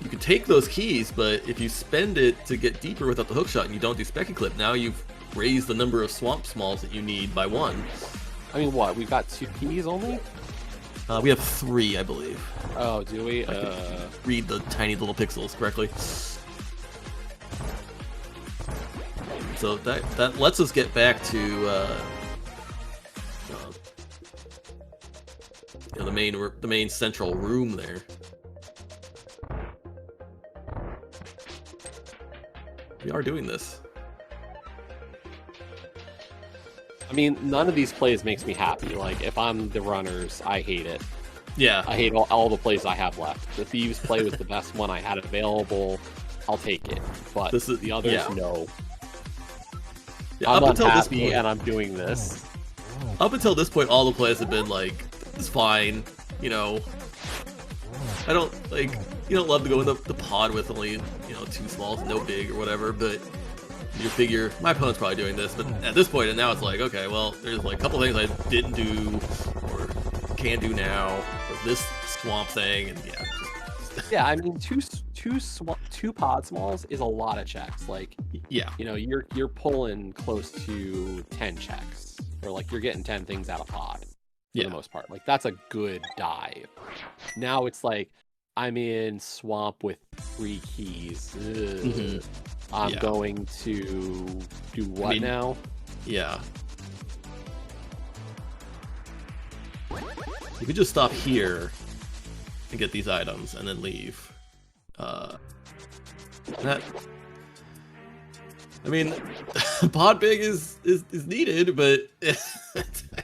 can take those keys, but if you spend it to get deeper without the hookshot and you don't do Specky Clip, now you've raised the number of Swamp Smalls that you need by 1. I mean, what? We've got 2 keys only? We have 3, I believe. Oh, do we? I can read the tiny little pixels correctly. So that lets us get back to the main central room there. We are doing this. I mean, none of these plays makes me happy. Like, if I'm the runners, I hate it. Yeah. I hate all the plays I have left. The Thieves play was the best one I had available. I'll take it. But the others, no. Yeah, I'm up until this unhappy point, and I'm doing this. Up until this point, all the plays have been like, it's fine, I don't you don't love to go in the pod with only 2 smalls, no big or whatever, but you figure my opponent's probably doing this. But at this point, and now it's like, okay, well, there's like a couple things I didn't do or can do now, or this swamp thing, and yeah. Yeah, I mean, two pod smalls is a lot of checks. Like, yeah, you're pulling close to 10 checks, or like you're getting 10 things out of pod for the most part. Like, that's a good dive. Now it's like I'm in swamp with 3 keys. I'm going to do what now? Yeah. You could just stop here and get these items and then leave. I mean, pod big is needed, but I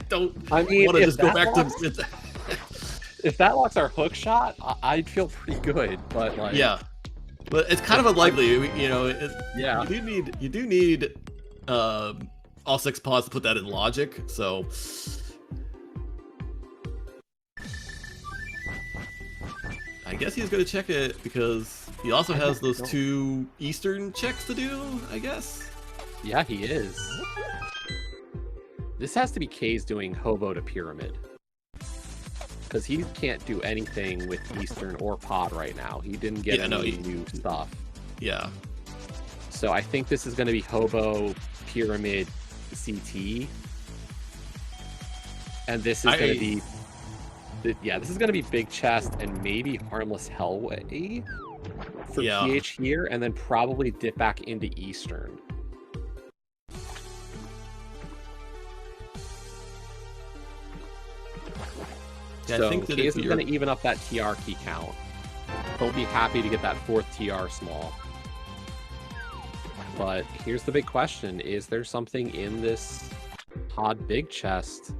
don't want to just go back to. If that locks our hook shot, I'd feel pretty good. But like, yeah, but it's kind of unlikely. Yeah, you do need all 6 pods to put that in logic. So. I guess he's going to check it because he also has those 2 Eastern checks to do, I guess. Yeah, he is. This has to be K's doing Hobo to Pyramid. because he can't do anything with Eastern or Pod right now. He didn't get any new stuff. Yeah. So I think this is going to be Hobo, Pyramid, CT. And this is going to be... Yeah, this is going to be Big Chest and maybe Harmless Hellway for PH here, and then probably dip back into Eastern. Yeah, So I think that Case is going to even up that TR key count. He'll be happy to get that 4th TR small. But here's the big question. Is there something in this Pod Big Chest?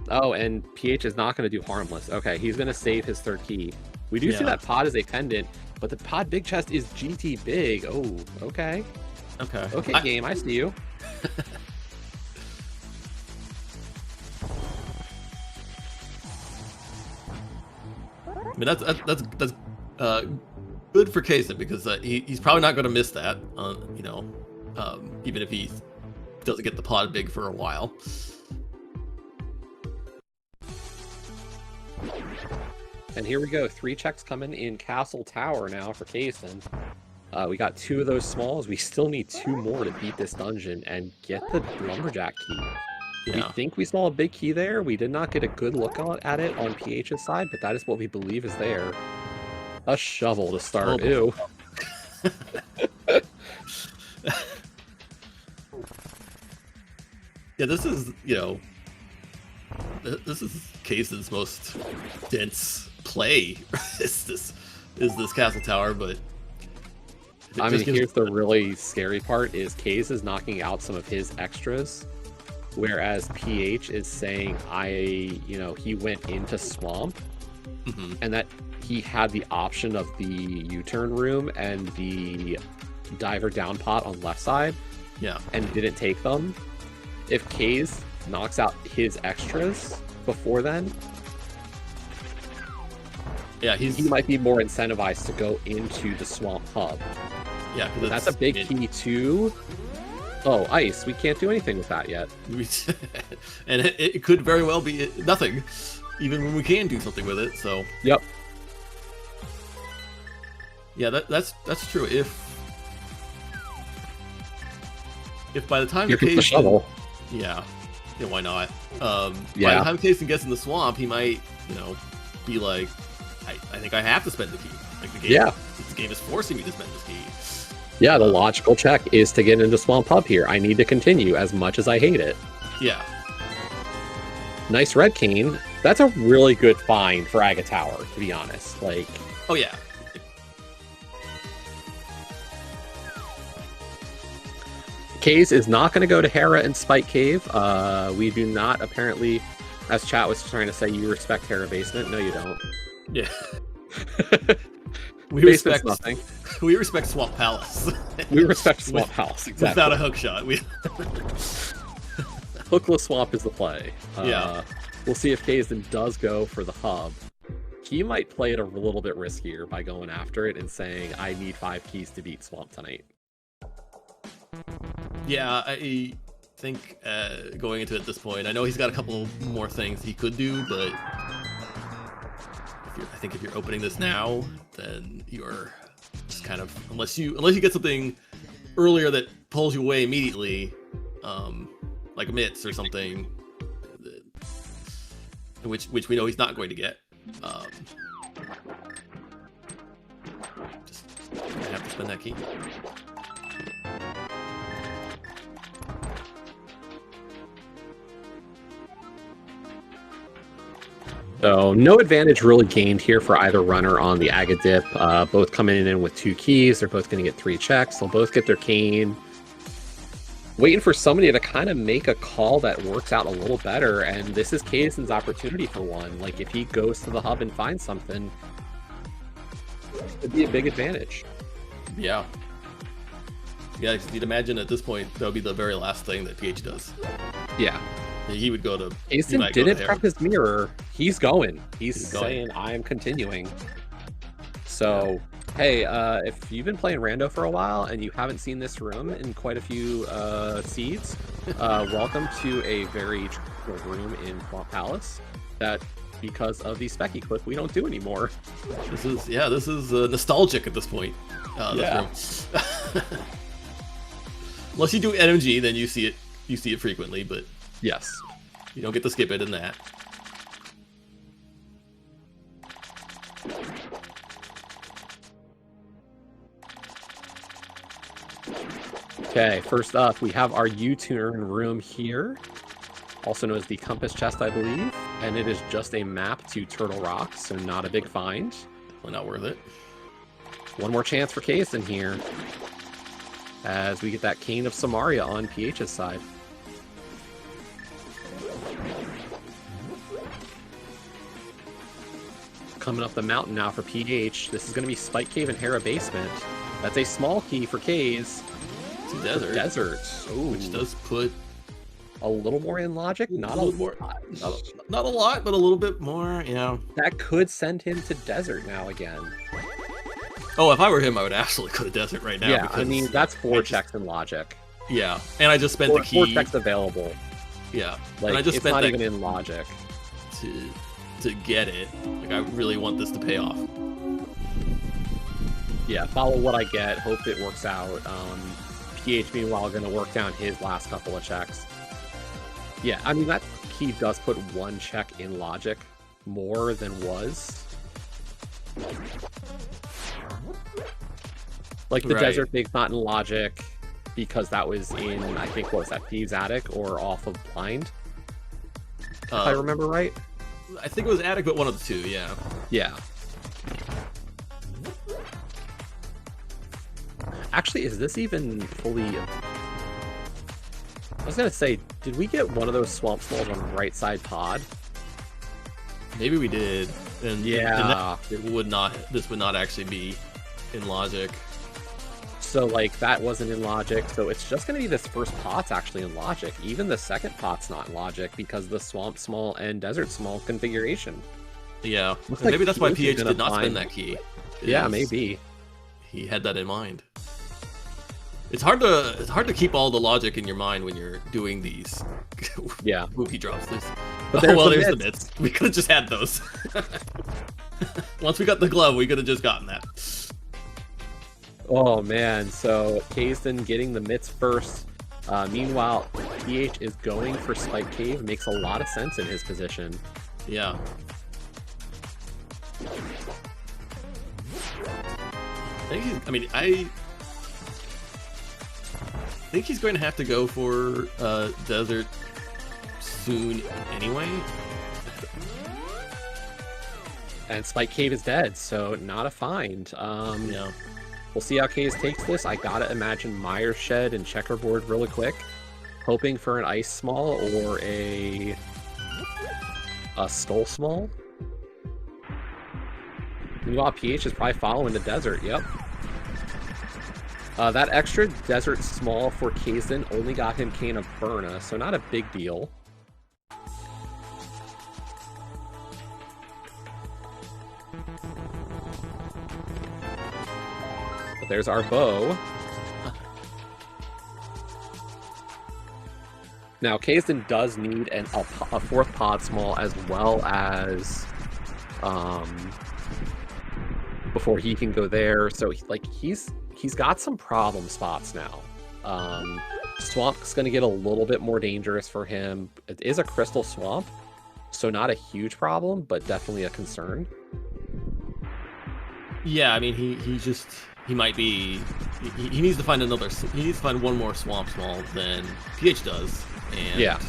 Oh, and PH is not going to do Harmless. Okay, he's going to save his 3rd key. We do see that Pod is a pendant, but the Pod Big Chest is GT Big. Oh, okay. Okay, game, I see you. I mean, that's good for Kaysen, because he's probably not going to miss that, you know, even if he doesn't get the Pod Big for a while. And here we go. 3 checks coming in Castle Tower now for Kaysen. We got 2 of those smalls. We still need 2 more to beat this dungeon and get the Lumberjack key. Yeah. We think we saw a big key there. We did not get a good look at it on PH's side, but that is what we believe is there. A shovel to start. Oh. Ew. Yeah, this is, you know, this is Kaysen's most dense play. is this Castle Tower, but I mean, here's the really scary part: is Kaze is knocking out some of his extras, whereas PH is saying, he went into Swamp, and that he had the option of the U-turn room and the diver down pot on left side, and didn't take them. If Kaze knocks out his extras before then, he might be more incentivized to go into the Swamp Hub. Yeah, that's a big key too. Oh, ice. We can't do anything with that yet. And it could very well be nothing, even when we can do something with it. So yep. Yeah, that's true. If by the time the shovel, yeah, why not? By the time Kaysen gets in the swamp, he might, be like, I think I have to spend the key. Like the game is forcing me to spend this key. Yeah, the logical check is to get into Swamp Hub here. I need to continue as much as I hate it. Yeah. Nice red cane. That's a really good find for Aga Tower, to be honest. Like, oh yeah. Kaze is not going to go to Hera and Spike Cave. We do not, apparently, as chat was trying to say, you respect Hera Basement. No, you don't. Yeah. We respect nothing. We respect Swamp Palace. We respect Swamp Palace, exactly. Without a hook shot. Hookless Swamp is the play. Yeah. We'll see if Kazen does go for the hub. He might play it a little bit riskier by going after it and saying, I need 5 keys to beat Swamp tonight. Yeah, I think going into it at this point, I know he's got a couple more things he could do, but I think if you're opening this now, then you're just kind of, unless you get something earlier that pulls you away immediately, like Mitts or something, which we know he's not going to get. Just gonna have to spend that key. So no advantage really gained here for either runner on the Aga Dip. Both coming in with 2 keys. They're both going to get 3 checks. They'll both get their cane. Waiting for somebody to kind of make a call that works out a little better. And this is Kazen's opportunity for one. Like, if he goes to the hub and finds something, it'd be a big advantage. Yeah. Yeah, because you'd imagine at this point, that would be the very last thing that PH does. Yeah. He would go to... Jason didn't prep his mirror. He's going. He's saying, I am continuing. So, hey, if you've been playing Rando for a while and you haven't seen this room in quite a few seeds, welcome to a very traditional room in Swamp Palace that because of the Specky clip we don't do anymore. This is nostalgic at this point. Yeah. Unless you do NMG, then you see it frequently, but Yes. you don't get to skip it in that. Okay, first up, we have our U-turn room here, also known as the Compass Chest, I believe, and it is just a map to Turtle Rock, so not a big find. Well, not worth it. One more chance for Kazin here, as we get that Cane of Samaria on PH's side. Coming up the mountain now for PH. This is going to be Spike Cave and Hera Basement. That's a small key for K's. It's a desert. Desert. Ooh. Which does put a little more in logic. Not a more, not a lot, but a little bit more. Yeah. That could send him to desert now again. Oh, if I were him, I would absolutely go to desert right now. Yeah, I mean that's 4 checks in logic. Yeah, and I just spent the key. 4 checks available. Yeah, like and I just it's spent not that even in logic to get it. Like I really want this to pay off. Yeah, follow what I get. Hope it works out. PH meanwhile going to work down his last couple of checks. Yeah, I mean that key does put 1 check in logic more than was. Like the desert big's not in logic because that was in, I think, what was that, Thieves Attic or off of Blind? If I remember right? I think it was Attic, but one of the two, yeah. Yeah. Actually, is this even fully... I was going to say, did we get one of those Swamp Smalls on right side pod? Maybe we did. And yeah. This would not actually be in logic. So, like, that wasn't in logic, so it's just going to be this first pot's actually in logic. Even the second pot's not in logic because the Swamp Small and Desert Small configuration. Yeah, like maybe that's why PH did not spend that key. Yeah, maybe. He had that in mind. It's hard to keep all the logic in your mind when you're doing these whoopie drops. But there's the mitts. We could have just had those. Once we got the glove, we could have just gotten that. Oh man, so Kazin getting the mitts first. Meanwhile, PH is going for Spike Cave. Makes a lot of sense in his position. Yeah. I think he's going to have to go for desert soon anyway. And Spike Cave is dead, so not a find. Yeah. We'll see how Kaze takes this. I gotta imagine Myers Shed and Checkerboard really quick. Hoping for an Ice Small or a Skull Small. Meanwhile, PH is probably following the desert, yep. That extra desert small for Kazin only got him Cane of Burna, so not a big deal. But there's our bow. Now, Kazin does need a 4th pod small as well as before he can go there. So he's got some problem spots now. Swamp's going to get a little bit more dangerous for him. It is a crystal swamp, so not a huge problem, but definitely a concern. Yeah, I mean he might be he needs to find one more swamp small than PH does. And yeah.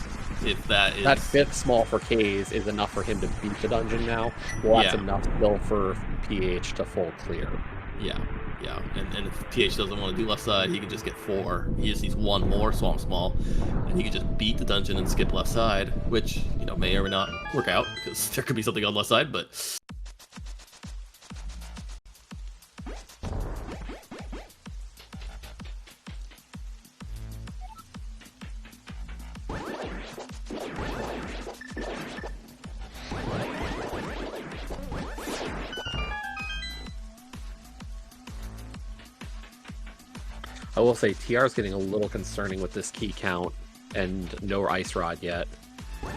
If that is... That 5th small for Kaze is enough for him to beat the dungeon now. Well, that's enough still for PH to full clear. Yeah, yeah. And if PH doesn't want to do left side, he can just get 4. He just needs 1 more swamp small, and he can just beat the dungeon and skip left side, which, may or may not work out, because there could be something on left side, but... I will say TR is getting a little concerning with this key count and no Ice Rod yet.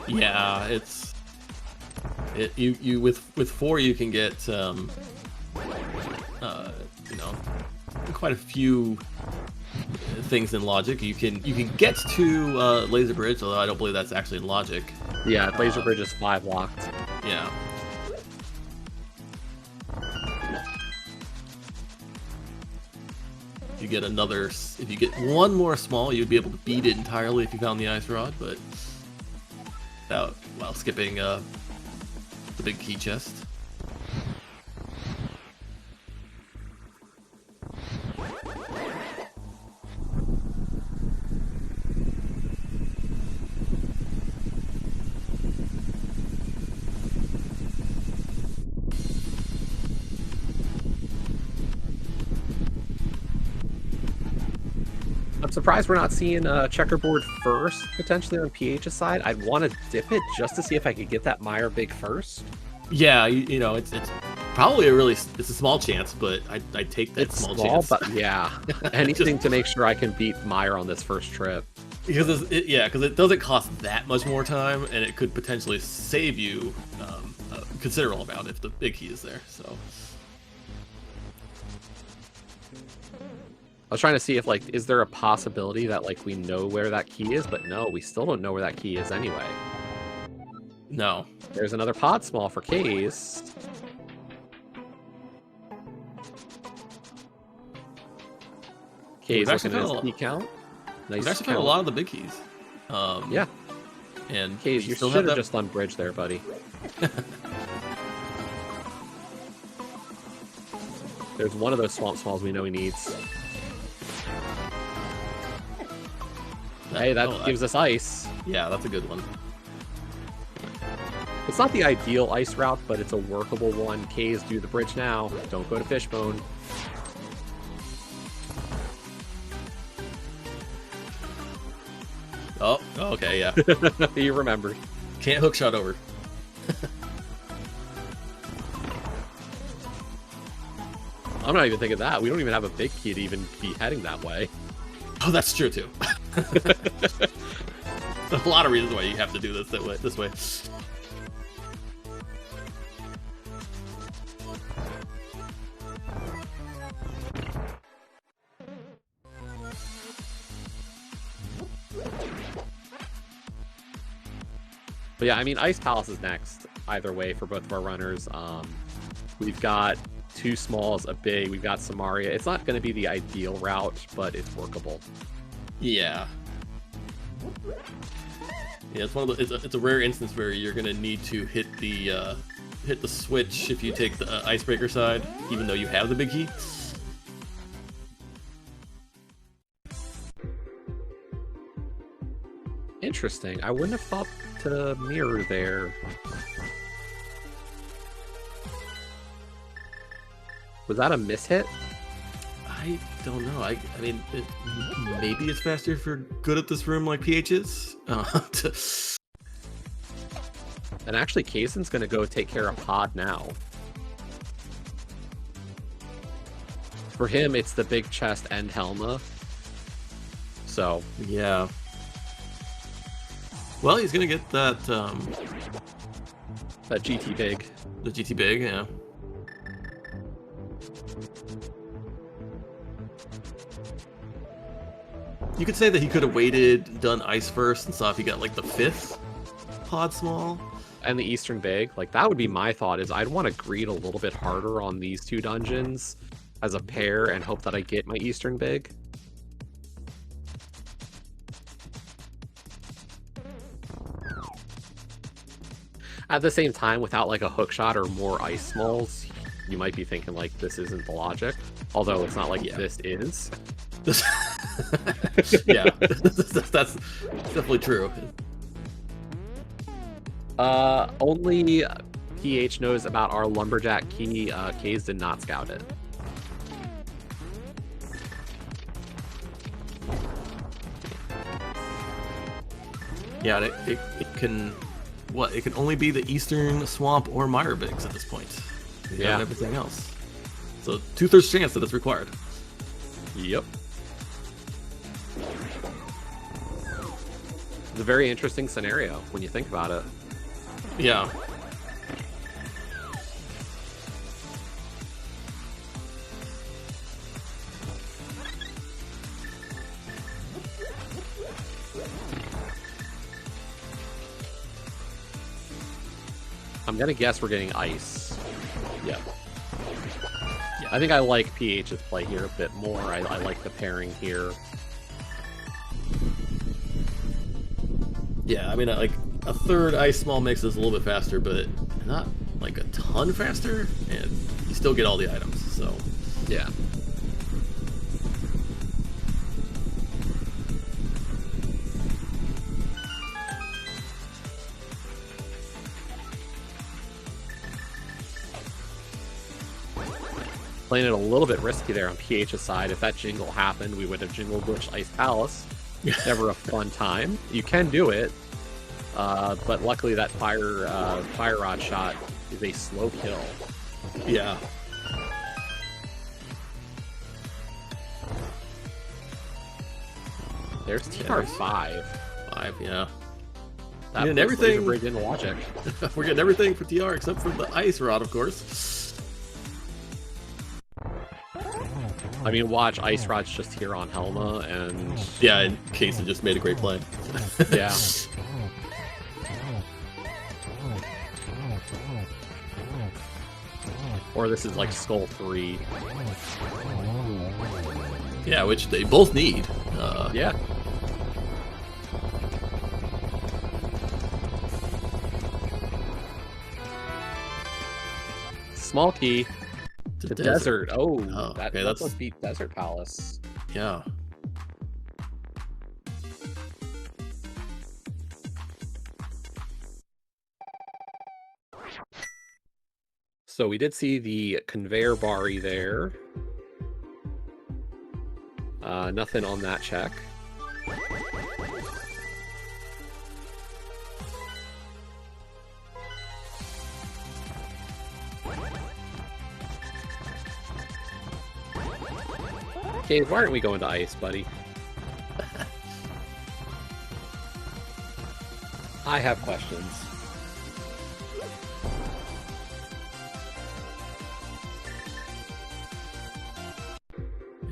Yeah, it's You with 4 you can get you know, quite a few things in logic. You can get to laser bridge, although I don't believe that's actually in logic. Yeah, laser bridge is 5 locked. Yeah. You get another. If you get one more small, you'd be able to beat it entirely if you found the ice rod, but without while skipping the big key chest. I'm surprised we're not seeing checkerboard first, potentially on PH's side. I'd want to dip it just to see if I could get that Meyer big first. Yeah, you know, it's probably it's a small chance, but I take that It's small chance. but yeah, anything to make sure I can beat Meyer on this first trip. Because because it doesn't cost that much more time, and it could potentially save you a considerable amount if the big key is there. So I was trying to see if, like, is there a possibility that, like, we know where that key is? But no, we still don't know where that key is anyway. no. There's another pod small for K's. K's looking at his key count. Nice. We've actually found a lot of the big keys. Yeah. And K's, you should have just done bridge there, buddy. There's one of those swamp smalls we know he needs. Hey, that gives us ice. Yeah, that's a good one. It's not the ideal ice route, but it's a workable one. K's, do the bridge now. Don't go to Fishbone. Oh, okay, yeah. You remembered. Can't hookshot over. I'm not even thinking that. We don't even have a big key to even be heading that way. Oh, that's true too. There's a lot of reasons why you have to do this way. But yeah, I mean, Ice Palace is next, either way, for both of our runners. We've got 2 smalls, a big, we've got Samaria. It's not going to be the ideal route, but it's workable. Yeah. Yeah, it's one of the, it's a rare instance where you're gonna need to hit the switch if you take the icebreaker side, even though you have the big key. Interesting. I wouldn't have thought to mirror there. Was that a mishit? I don't know. I mean, maybe it's faster if you're good at this room like PH is. And actually, Kaysen's going to go take care of Pod now. For him, it's the big chest and Helma. So yeah. Well, he's gonna get that that GT big. The GT big, yeah. You could say that he could have waited, done ice first, and saw if he got like the 5th pod small. And the Eastern big. Like, that would be my thought, is I'd want to greed a little bit harder on these 2 dungeons as a pair and hope that I get my Eastern big. At the same time, without like a hook shot or more ice smalls, you might be thinking like this isn't the logic. Although it's not like this is. Yeah, that's definitely true. Only PH knows about our lumberjack key. Kays did not scout it. Yeah, it can. What? It can only be the Eastern Swamp or Mire Bigs at this point. You Yeah. have everything else. So 2/3 chance that it's required. Yep. It's a very interesting scenario when you think about it. Yeah. gonna guess we're getting ice. Yeah. I think I like PH's play here a bit more. I like the pairing here. Yeah, I mean, like a third ice small mix is a little bit faster, but not like a ton faster, and you still get all the items. So yeah. Playing it a little bit risky there on PH's side. If that jingle happened, we would have jingle glitched Ice Palace. Never a fun time. You can do it, but luckily that fire rod shot is a slow kill. Yeah. There's TR5. 5, yeah. That and everything brig in logic. We're getting everything for TR except for the ice rod, of course. I mean, watch, Ice Rod's just here on Helma, and... Yeah, and Kaysen just made a great play. Yeah. Or this is like Skull 3. Yeah, which they both need. Yeah. Small key. The desert. Oh, okay, that must be Desert Palace. Yeah. So we did see the conveyor bari there. Nothing on that check. Okay, why aren't we going to ice, buddy? I have questions.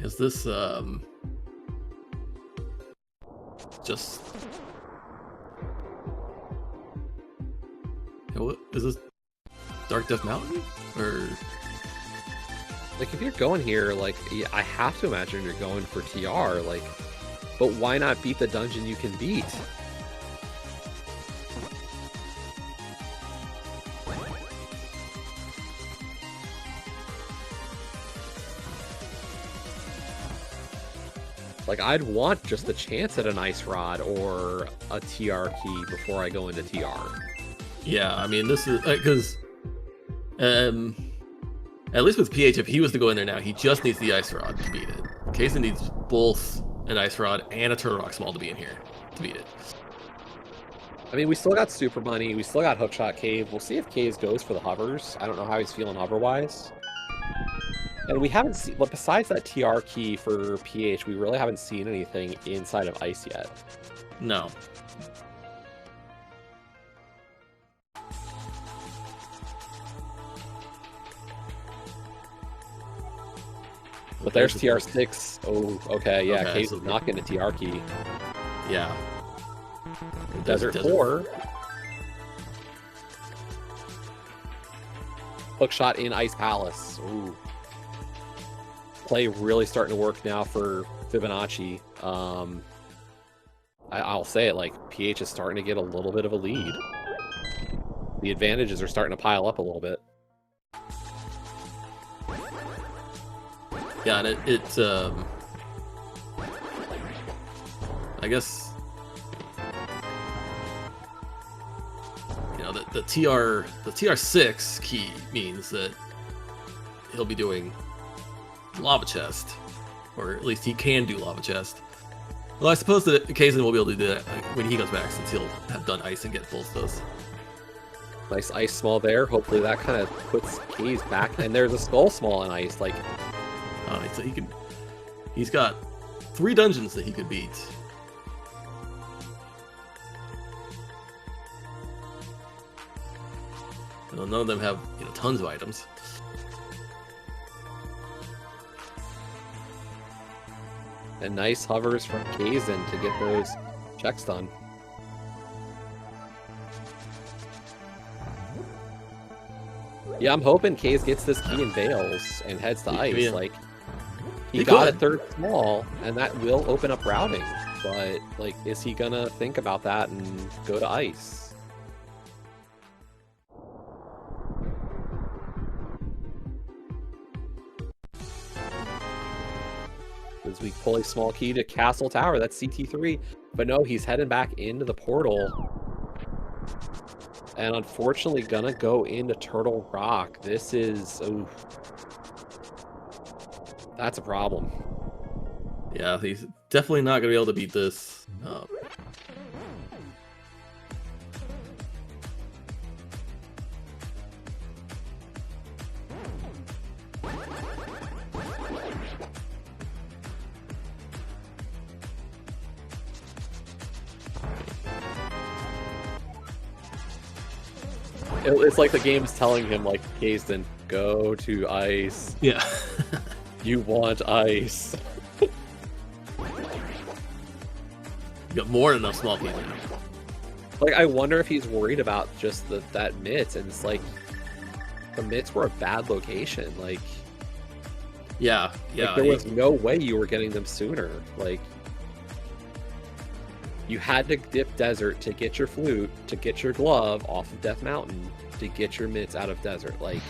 Is this just what is this, Dark Death Mountain, or like if you're going here, like I have to imagine you're going for TR, like, but why not beat the dungeon you can beat? Like, I'd want just the chance at an Ice Rod or a TR key before I go into TR. Yeah, I mean, this is because at least with PH, if he was to go in there now, he just needs the Ice Rod to beat it. Kaysen needs both an Ice Rod and a Turtle Rock Small to be in here to beat it. I mean, we still got Super Money, we still got Hookshot Cave. We'll see if Caves goes for the hovers. I don't know how he's feeling hover-wise. And we haven't seen, but besides that TR key for PH, we really haven't seen anything inside of Ice yet. No. But there's TR6. Oh, okay, yeah, Okay, Case so is not getting a TR key. Yeah. Desert 4. Hookshot in Ice Palace. Ooh. Play really starting to work now for Fibonacci. I'll say it, like, PH is starting to get a little bit of a lead. The advantages are starting to pile up a little bit. Yeah, and I guess, you know, the TR6 key means that he'll be doing Lava Chest, or at least he can do Lava Chest. Well, I suppose that Kaysen will be able to do that when he goes back, since he'll have done Ice and get both those. Nice Ice Small there. Hopefully that kind of puts Case back. And there's a Skull Small in Ice. Like, So he's got 3 dungeons that he could beat. And none of them have, you know, tons of items. and nice hovers from Kaysen to get those checks done. Yeah, I'm hoping Kaze gets this key and bails and heads to ice. Yeah. Like, he He got could. a third small, and that will open up routing. But, like, is he gonna think about that and go to ice? As we pull a small key to Castle Tower, that's CT3. But no, he's heading back into the portal. And unfortunately gonna go into Turtle Rock. This is... ooh, that's a problem. Yeah, he's definitely not gonna be able to beat this. It's like the game is telling him, like, Kazen, go to ice. Yeah. You want ice. You got more than enough small keys now. Like, I wonder if he's worried about just that mitts, and it's like, the mitts were a bad location. Like, Yeah, like, there was no way you were getting them sooner. Like, you had to dip desert to get your flute, to get your glove off of Death Mountain, to get your mitts out of desert. Like,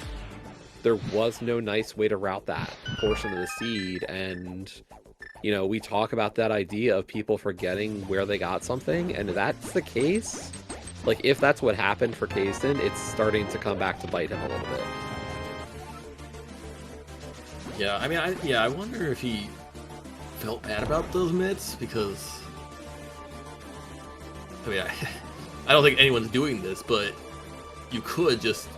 there was no nice way to route that portion of the seed. And, you know, we talk about that idea of people forgetting where they got something, and that's the case. Like, if that's what happened for Kazen, it's starting to come back to bite him a little bit. Yeah, I mean, I wonder if he felt bad about those mitts, because I mean, I don't think anyone's doing this, but you could just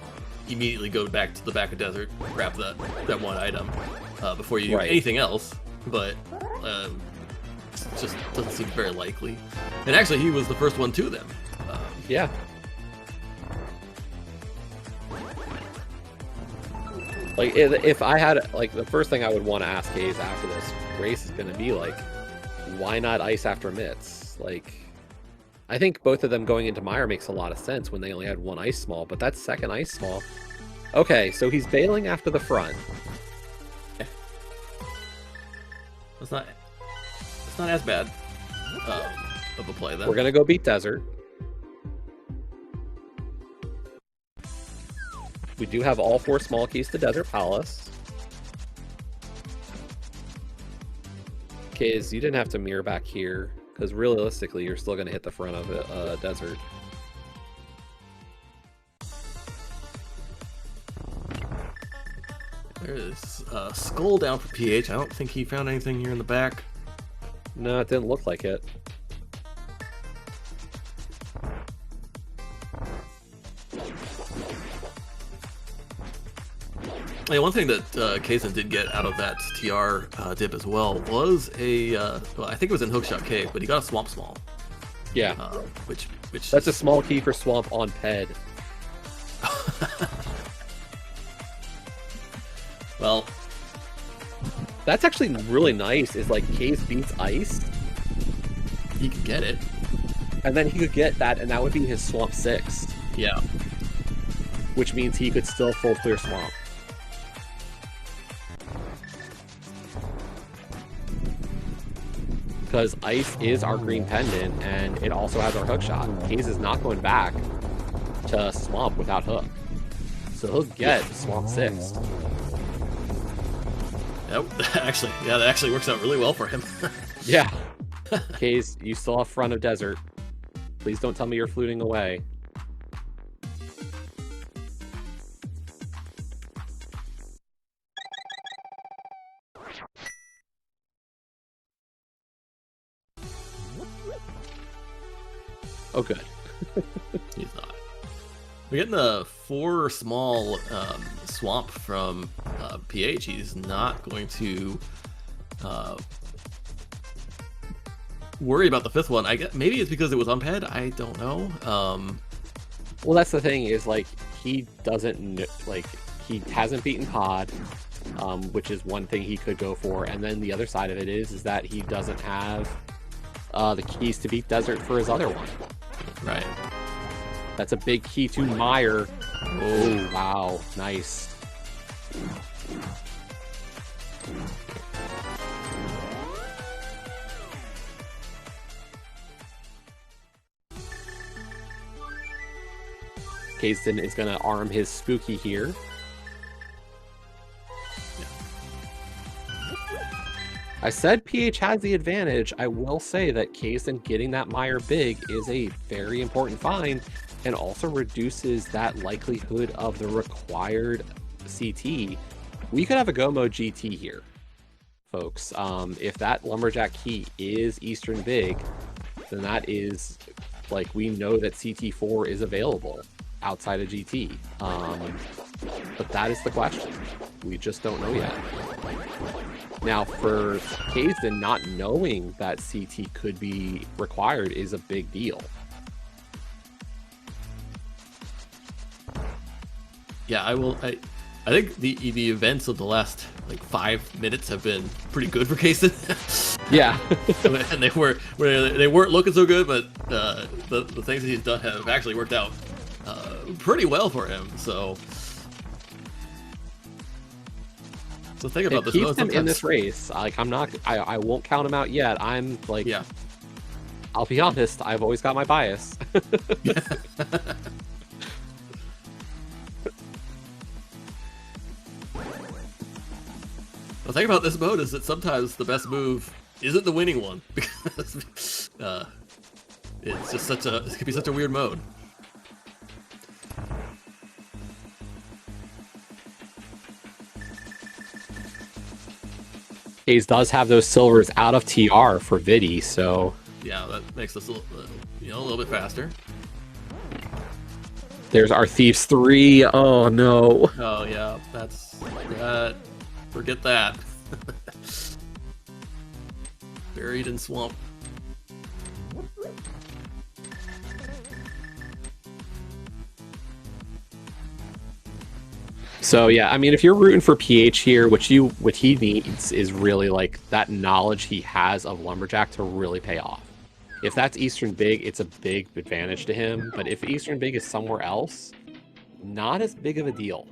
immediately go back to the back of desert, grab that one item before you do anything else. But it just doesn't seem very likely. And actually, he was the first one to them. Yeah. Like, if I had, like, the first thing I would want to ask Kaze after this race is going to be, like, why not ice after mitts? Like, I think both of them going into Mire makes a lot of sense when they only had one ice small, but that's second ice small. Okay, so he's bailing after the front. It's not as bad of a play, then. We're going to go beat desert. We do have all 4 small keys to Desert Palace. Kaze, you didn't have to mirror back here, because realistically, you're still going to hit the front of desert. There's a skull down for PH. I don't think he found anything here in the back. No, it didn't look like it. Yeah, one thing that Kazen did get out of that TR dip as well was a, well, I think it was in Hookshot Cave, but he got a Swamp Small. Yeah. Which That's a small key for Swamp on Ped. Well, that's actually really nice, is like Kaze beats ice. He could get it. And then he could get that, and that would be his Swamp 6. Yeah. Which means he could still full clear Swamp. Because ice is our green pendant, and it also has our hook shot. Kaze is not going back to Swamp without hook. So he'll get Swamp 6. Yep, that actually works out really well for him. Yeah. Kaze, you still have front of desert. Please don't tell me you're fluting away. Oh, good. He's not. We're getting the 4 small swamp from PH. He's not going to worry about the 5th one. I guess maybe it's because it was unped. I don't know. Well, that's the thing, is like he doesn't like he hasn't beaten Pod, which is one thing he could go for, and then the other side of it is that he doesn't have the keys to beat desert for his other one. Right. That's a big key to Mire Oh, wow. Nice. Kazden is going to arm his spooky here. I said PH has the advantage. I will say that Kazden getting that Mire big is a very important find and also reduces that likelihood of the required CT. We could have a go mode GT here, folks. If that Lumberjack key is Eastern big, then that is, like, we know that CT4 is available outside of GT. But that is the question. We just don't know yet. Now, for Kazden, not knowing that CT could be required is a big deal. Yeah, I think the events of the last like 5 minutes have been pretty good for Kazden. Yeah, and they weren't looking so good, but the things that he's done have actually worked out pretty well for him. So think about this. Keeps him in this race. Like, I won't count him out yet. I'm like, yeah. I'll be honest. I've always got my bias. The thing about this mode is that sometimes the best move isn't the winning one because it's just it can be such a weird mode. Hayes does have those silvers out of TR for Vidi, so yeah, that makes us a little bit faster. There's our Thieves 3. Oh no. Oh yeah, forget that. Buried in swamp. So yeah, I mean, if you're rooting for PH here, what he needs is really like that knowledge he has of Lumberjack to really pay off. If that's Eastern Big, it's a big advantage to him. But if Eastern Big is somewhere else, not as big of a deal.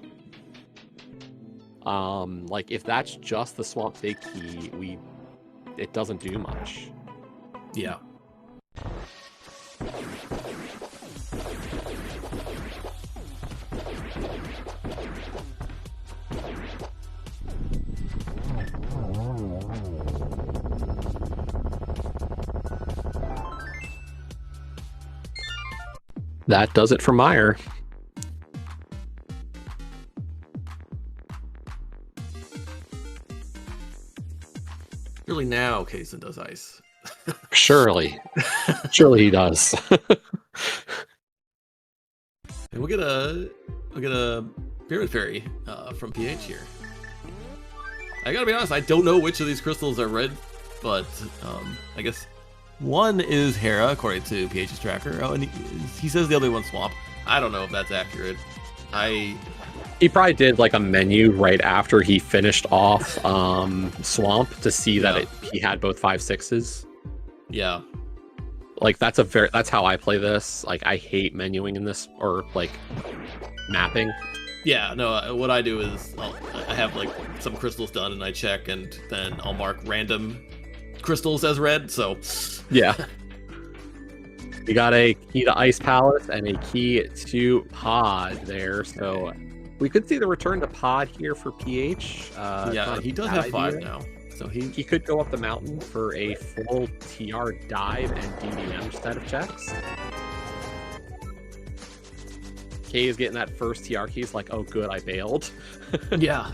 Like if that's just the Swamp Big key, it doesn't do much. Yeah. That does it for Mire. Really now, Kazden does ice. Surely. Surely he does. And we'll get a Pyramid Fairy from PH here. I gotta be honest, I don't know which of these crystals are red, but I guess one is Hera, according to PH's tracker. Oh, and he says the other one's Swamp. I don't know if that's accurate. He probably did like a menu right after he finished off Swamp to see that he had both 5/6s. Yeah. Like that's how I play this. Like I hate menuing in this, or like mapping. Yeah, no, what I do is I have like some crystals done and I check, and then I'll mark random crystals as red, so yeah. We got a key to Ice Palace and a key to Pod there, so we could see the return to Pod here for PH. Yeah, he does have 5 now, so he could go up the mountain for a full TR dive and DDM set of checks. K is getting that first TR key. He's like, oh good, I bailed. Yeah.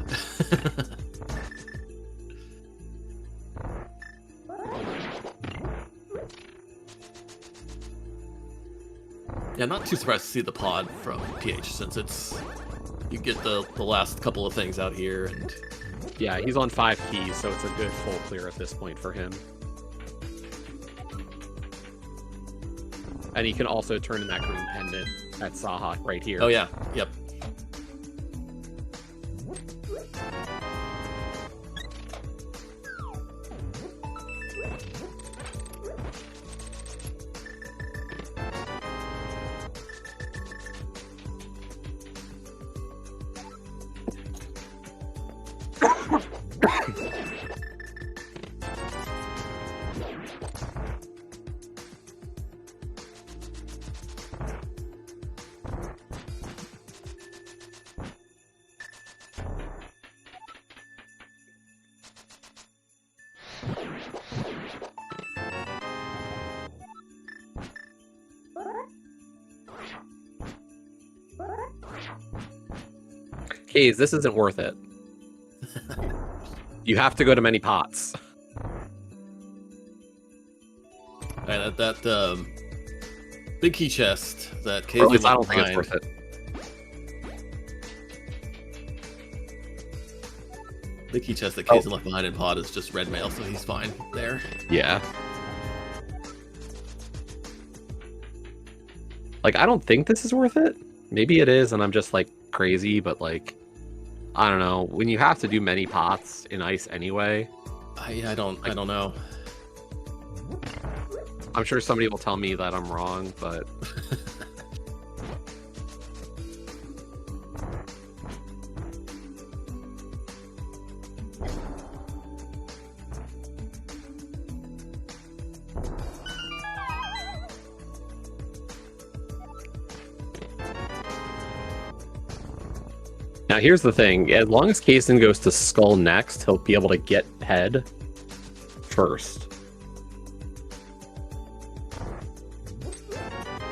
Yeah, not too surprised to see the pod from PH, since you get the last couple of things out here, and yeah, he's on 5 keys, so it's a good full clear at this point for him. And he can also turn in that green pendant at Saha right here. Oh yeah, yep. Kays, this isn't worth it. You have to go to many pots. Alright, that big key chest that Kays Or at least left I don't think it's behind. worth it. The key chest that Kays left behind in pod is just red mail, so he's fine there. Yeah. Like, I don't think this is worth it. Maybe it is, and I'm just, like, crazy, but, like, I don't know. When you have to do many pots in ice anyway... I don't know. I'm sure somebody will tell me that I'm wrong, but... Now, here's the thing. As long as Kaysen goes to Skull next, he'll be able to get head first.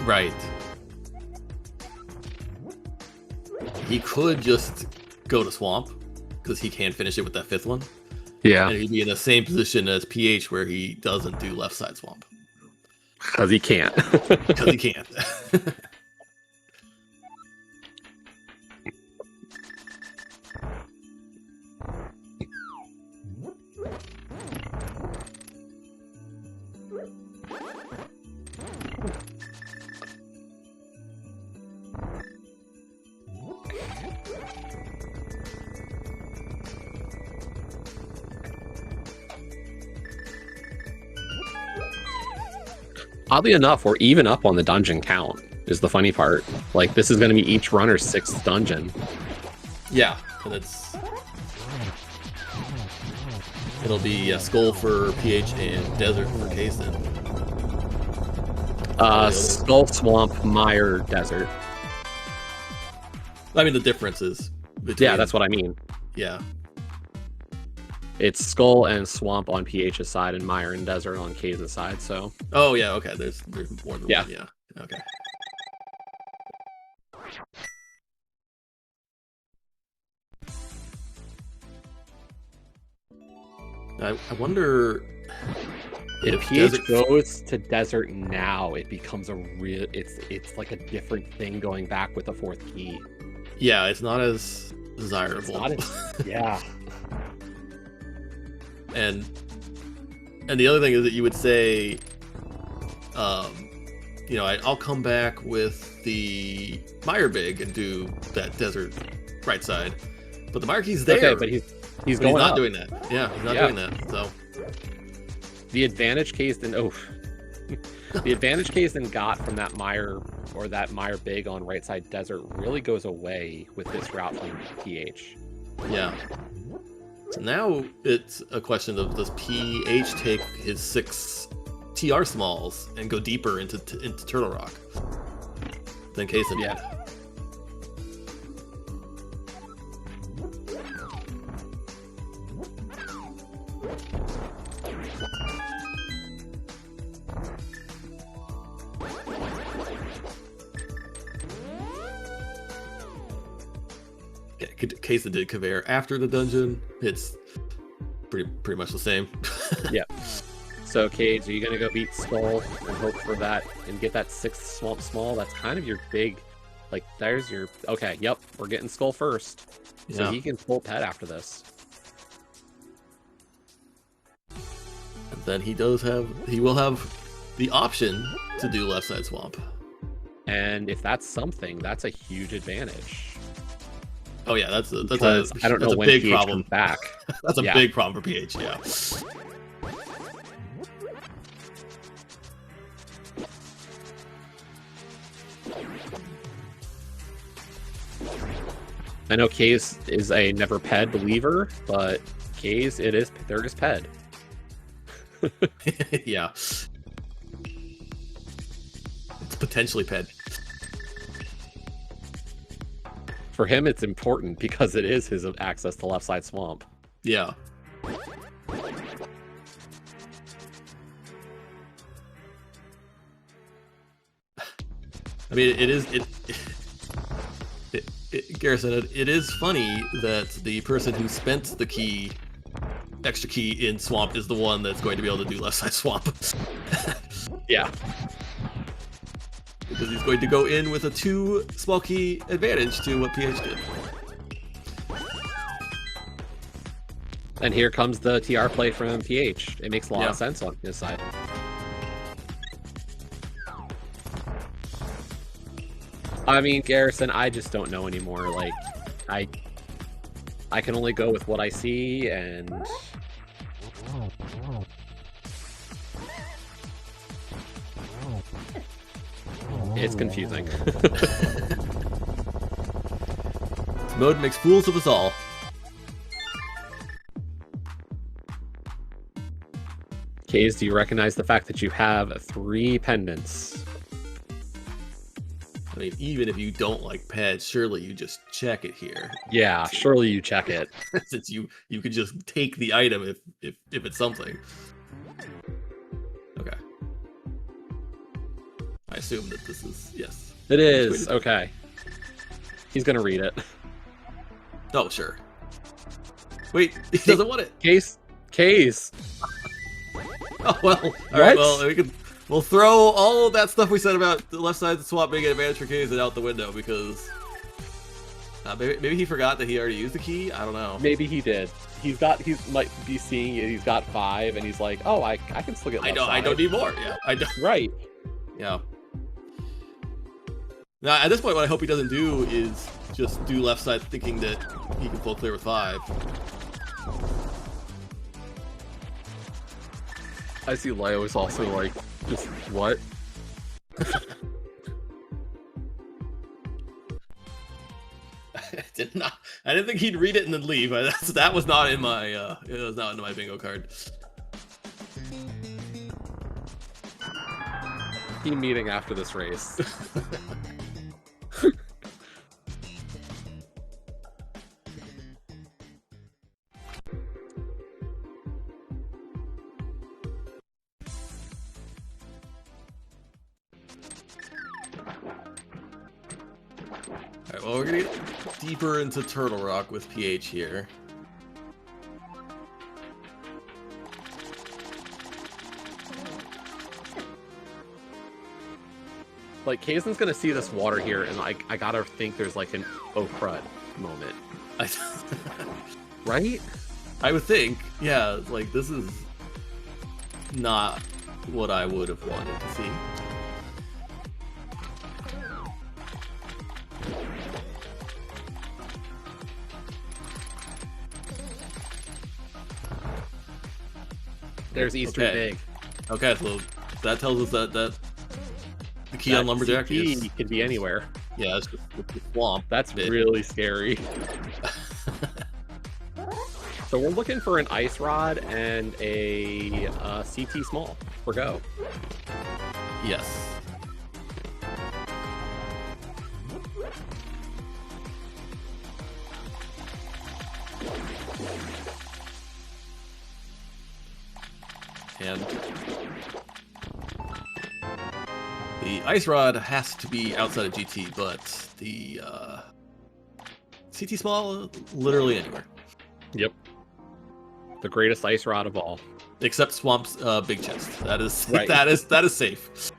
Right. He could just go to Swamp, because he can finish it with that fifth one. Yeah. And he'd be in the same position as PH, where he doesn't do left side Swamp. Because he can't. Because he can't. Oddly enough, we're even up on the dungeon count, is the funny part. Like, this is going to be each runner's 6th dungeon. Yeah, and it'll be Skull for PH and Desert for Kaysen. Skull, Swamp, Mire, Desert. I mean, the differences between... Yeah, that's what I mean. Yeah. It's Skull and Swamp on PH's side and Mire and Desert on K's side, so... Oh, yeah, okay, there's more than Yeah. one, yeah. Okay. I wonder if PH goes to Desert now, it becomes a real... It's like a different thing going back with the 4th key. Yeah, it's not as desirable. It's not as... Yeah. And the other thing is that you would say, you know, I'll come back with the Mire Big and do that Desert right side, but the Mire Key's there. Okay, but he's going not up. doing that. Yeah, he's not doing that. So the advantage Kaysen the advantage Kaysen got from that Mire or that Mire Big on right side Desert really goes away with this route from PH. Yeah. So now it's a question of, does PH take his 6 TR smalls and go deeper into Turtle Rock than Kaysen did? Yeah. Kaysen did Kavere after the dungeon. It's pretty much the same. Yeah. So, Cage, are you going to go beat Skull and hope for that and get that 6th Swamp Small? That's kind of your big, like, there's your... Okay, yep, we're getting Skull first. So Yeah. he can pull Pet after this. And then he will have the option to do left side Swamp. And if that's something, that's a huge advantage. Oh yeah, that's a I don't know when big PH problem. comes back. That's a big problem for PH. Yeah. I know Kays is a never ped believer, but Kays, there is ped. Yeah. It's potentially ped. For him, it's important because it is his access to left side Swamp. Yeah. I mean, Garrison, it is funny that the person who spent the key, extra key in Swamp, is the one that's going to be able to do left side Swamp. Yeah. Because he's going to go in with a 2 small key advantage to what PH did. And here comes the TR play from PH. It makes a lot of sense on his side. I mean, Garrison, I just don't know anymore. Like, I can only go with what I see, and it's confusing. This mode makes fools of us all. Kaze, do you recognize the fact that you have 3 pendants? I mean, even if you don't like pads, surely you just check it here. Yeah, surely you check it. Since you could just take the item if it's something. Okay. I assume that this is, yes. It is, okay. He's gonna read it. Oh, sure. Wait, he doesn't want it. Kaze. Oh, well, alright, well, we'll throw all of that stuff we said about the left side swap being an advantage for Kaze out the window, because maybe he forgot that he already used the key. I don't know. Maybe he did. He might be seeing it. He's got 5, and he's like, "Oh, I can still get left side. I don't need more." Yeah, I don't. Right. Yeah. Now, at this point, what I hope he doesn't do is just do left side thinking that he can full clear with 5. I see Leo is also like, just what? I didn't think he'd read it and then leave. That was not in my it was not in my bingo card. Team meeting after this race. Alright, well, we're gonna get deeper into Turtle Rock with PH here. Like, Kazen's gonna see this water here, and like, I gotta think there's like an oh crud moment. Right? I would think, yeah, like, this is not what I would have wanted to see. There's Eastern Dig. Okay, so that tells us that the key on Lumberjack CP could be anywhere. Yeah, it's just the swamp. That's really scary. So we're looking for an Ice Rod and a CT Small for go. Yes. And the Ice Rod has to be outside of GT, but the CT Small, literally anywhere. Yep. The greatest Ice Rod of all. Except Swamp's big chest. That is right. that is safe.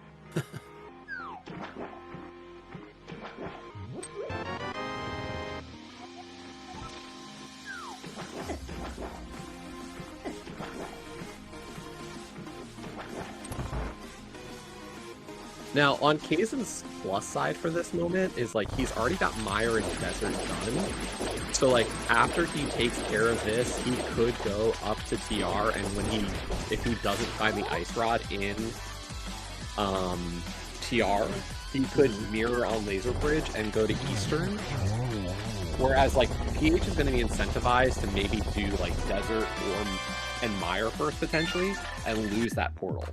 Now, on Kazen's plus side for this moment is, like, he's already got Mire and Desert done. So, like, after he takes care of this, he could go up to TR, and if he doesn't find the Ice Rod in TR, he could mirror on Laser Bridge and go to Eastern. Whereas, like, PH is going to be incentivized to maybe do, like, Desert and Mire first, potentially, and lose that portal.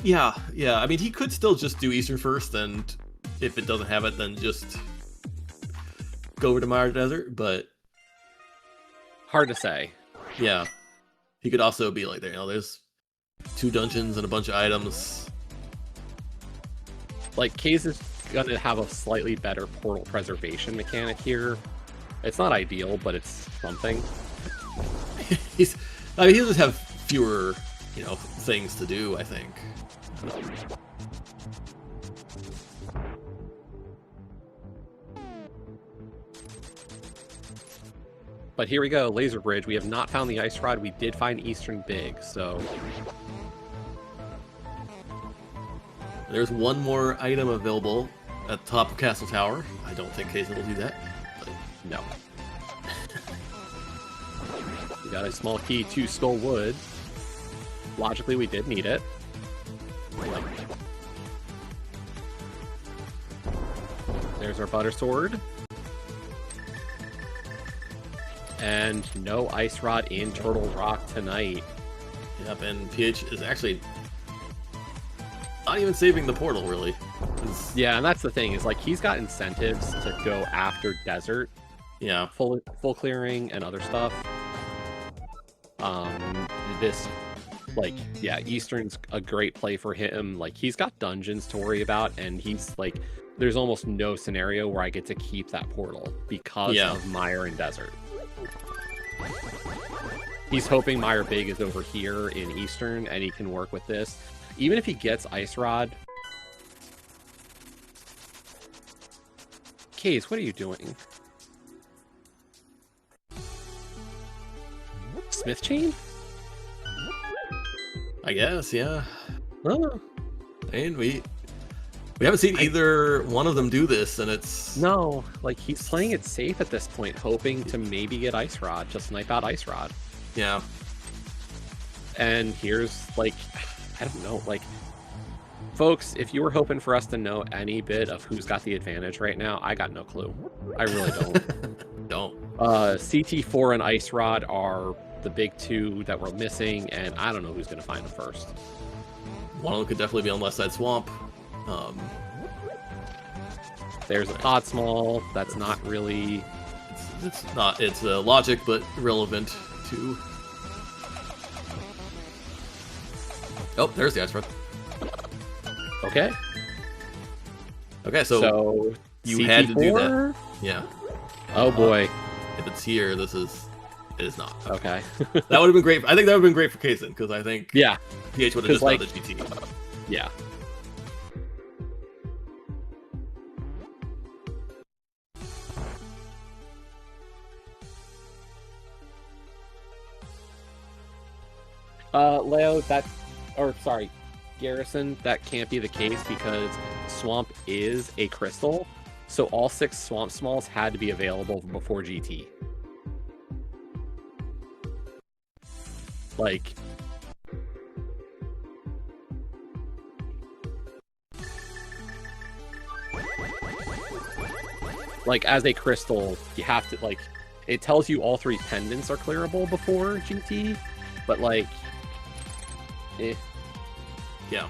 Yeah. I mean, he could still just do Eastern first, and if it doesn't have it, then just go over to Mire Desert, but... Hard to say. Yeah. He could also be like, there's 2 dungeons and a bunch of items. Like, Kaze is gonna have a slightly better portal preservation mechanic here. It's not ideal, but it's something. I mean, he'll just have fewer, you know, things to do, I think. But here we go, Laser Bridge. We have not found the Ice Rod. We did find Eastern Big, so... There's one more item available at the top of Castle Tower. I don't think Kaysen will do that, but no. We got a small key to Skull Wood. Logically, we did need it. There's our Butter Sword. And no Ice Rod in Turtle Rock tonight. Yep, and PH is actually not even saving the portal, really. Yeah, and that's the thing, is like he's got incentives to go after Desert. Yeah. Full clearing and other stuff. This, like, yeah, Eastern's a great play for him. Like, he's got dungeons to worry about, and he's like, there's almost no scenario where I get to keep that portal because of Mire and Desert. He's hoping Mire Big is over here in Eastern, and he can work with this. Even if he gets Ice Rod... Case, what are you doing? Smith Chain? I guess, yeah. Oh. And we haven't seen either one of them do this, and it's... No, like, he's playing it safe at this point, hoping to maybe get Ice Rod, just snipe out Ice Rod. Yeah. And here's, like, I don't know, like, folks, if you were hoping for us to know any bit of who's got the advantage right now, I got no clue. I really don't. Don't. CT4 and Ice Rod are the big two that we're missing, and I don't know who's going to find them first. One of them could definitely be on West Side Swamp. There's a Pod Small. That's not really... It's logic, but relevant to... Oh, there's the Ice Rod. Okay. Okay, so you CT4? had to do that. Yeah. Oh boy. If it's here, it is not. Okay. That would have been great. I think that would have been great for Kaysen, because I think yeah, PH would have just done the GT. Yeah. Leo, Garrison, that can't be the case because Swamp is a crystal, so all 6 Swamp Smalls had to be available before GT. Like as a crystal, you have to, like, it tells you all 3 pendants are clearable before GT, but like, Yeah.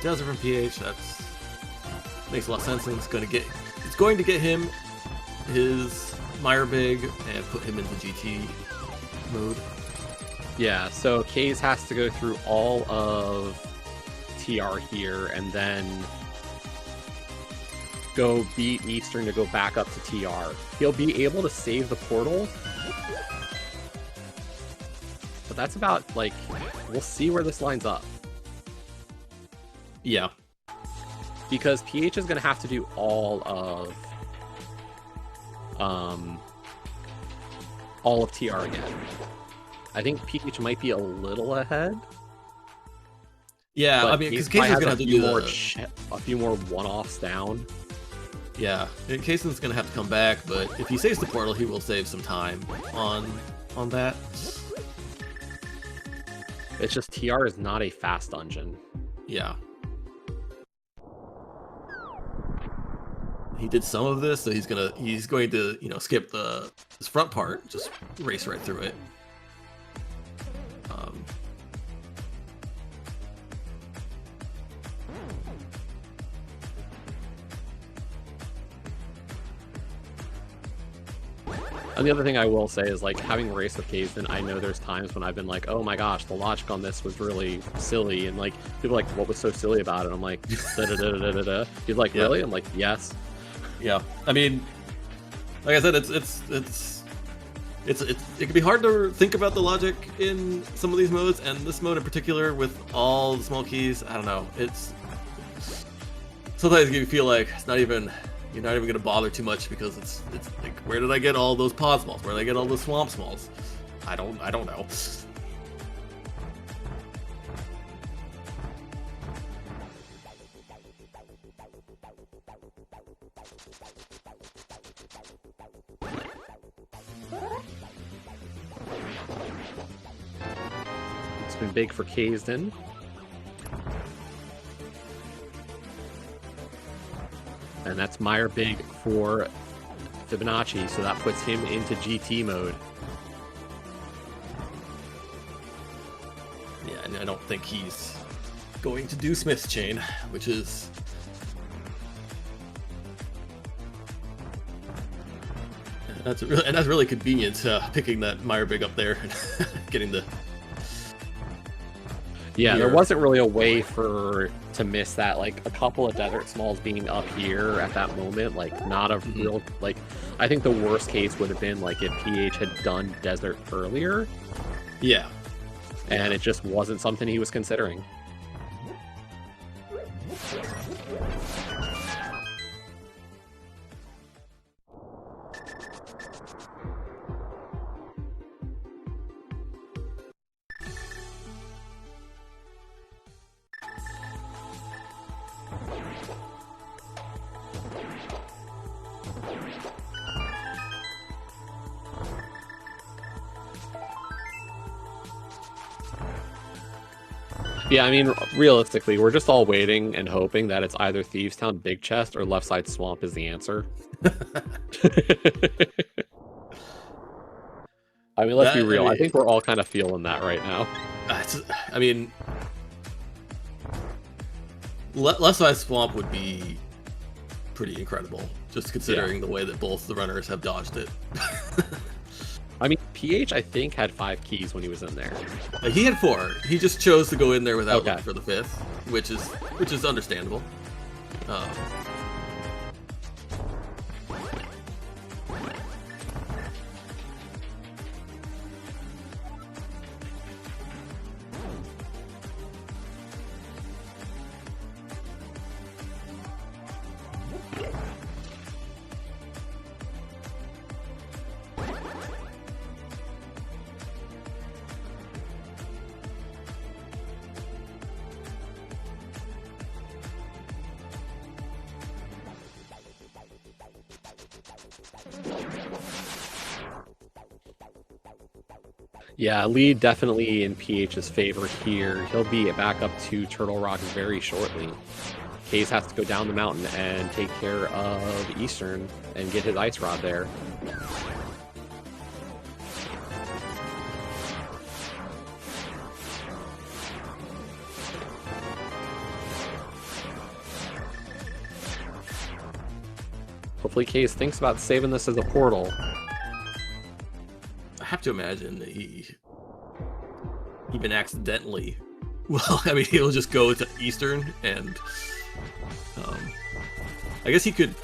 Desert from PH, that's makes a lot of sense, and it's going to get him his Mire Big and put him into GT mode. Yeah, so Kaze has to go through all of TR here and then go beat Eastern to go back up to TR. He'll be able to save the portal, but that's about, like, we'll see where this lines up. Yeah. Because PH is going to have to do all of TR again. I think PH might be a little ahead. Yeah, I mean, because Kaysen's gonna have to do a few more one-offs down. Yeah, and Kaysen's gonna have to come back, but if he saves the portal, he will save some time on that. It's just TR is not a fast dungeon. Yeah. He did some of this, so he's going to, you know, skip this front part, just race right through it. And the other thing I will say is, like, having raced with Kazden, I know there's times when I've been like, oh my gosh, the logic on this was really silly, and like people are like, what was so silly about it? I'm like, da da da da da da. He's like, really? I'm like, yes. Yeah, I mean, like I said, it can be hard to think about the logic in some of these modes, and this mode in particular with all the small keys. I don't know. It's sometimes you feel like you're not even gonna bother too much because it's like, where did I get all those pod smalls? Where did I get all those swamp smalls? I don't know. It's been big for Kazden. And that's Meyer big for Fibonacci, so that puts him into GT mode. Yeah, and I don't think he's going to do Smith's Chain, which is... That's really convenient, picking that Meyer big up there and getting the... Yeah, there wasn't really a way to miss that. Like, a couple of desert smalls being up here at that moment, like, not a real, like, I think the worst case would have been like if PH had done desert earlier. Yeah. And it just wasn't something he was considering. Yeah, I mean, realistically, we're just all waiting and hoping that it's either Thieves Town Big Chest or Left Side Swamp is the answer. I mean, let's be real. I think we're all kind of feeling that right now. I mean, Left Side Swamp would be pretty incredible, just considering the way that both the runners have dodged it. I mean, PH, I think, had 5 keys when he was in there. He had 4. He just chose to go in there without one for the 5th, which is understandable. Yeah, lead definitely in PH's favor here. He'll be back up to Turtle Rock very shortly. Hayes has to go down the mountain and take care of Eastern and get his ice rod there. Hopefully Case thinks about saving this as a portal. I have to imagine that he even accidentally, well, I mean, he'll just go to Eastern and I guess he could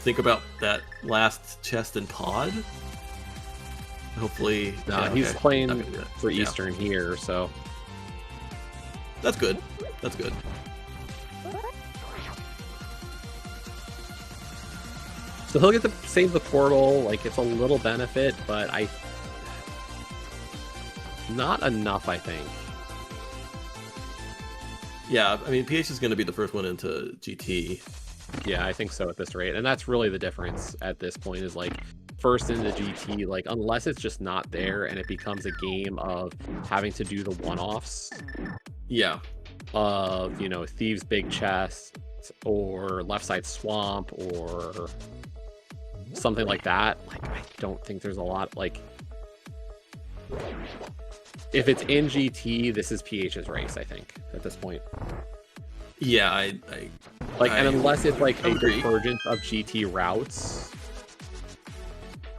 think about that last chest and pod. Hopefully, he's playing for Eastern here, so that's good. That's good. So he'll get to save the portal. Like, it's a little benefit, but not enough, I think. Yeah, I mean, PH is going to be the first one into GT. Yeah, I think so at this rate. And that's really the difference at this point is, like, first into GT, like, unless it's just not there and it becomes a game of having to do the one-offs. Yeah. Of, you know, Thieves Big Chest or Left Side Swamp or something like that. Like, I don't think there's a lot, like... If it's in GT, this is PH's race, I think, at this point. Yeah, and unless it's like a divergence of GT routes,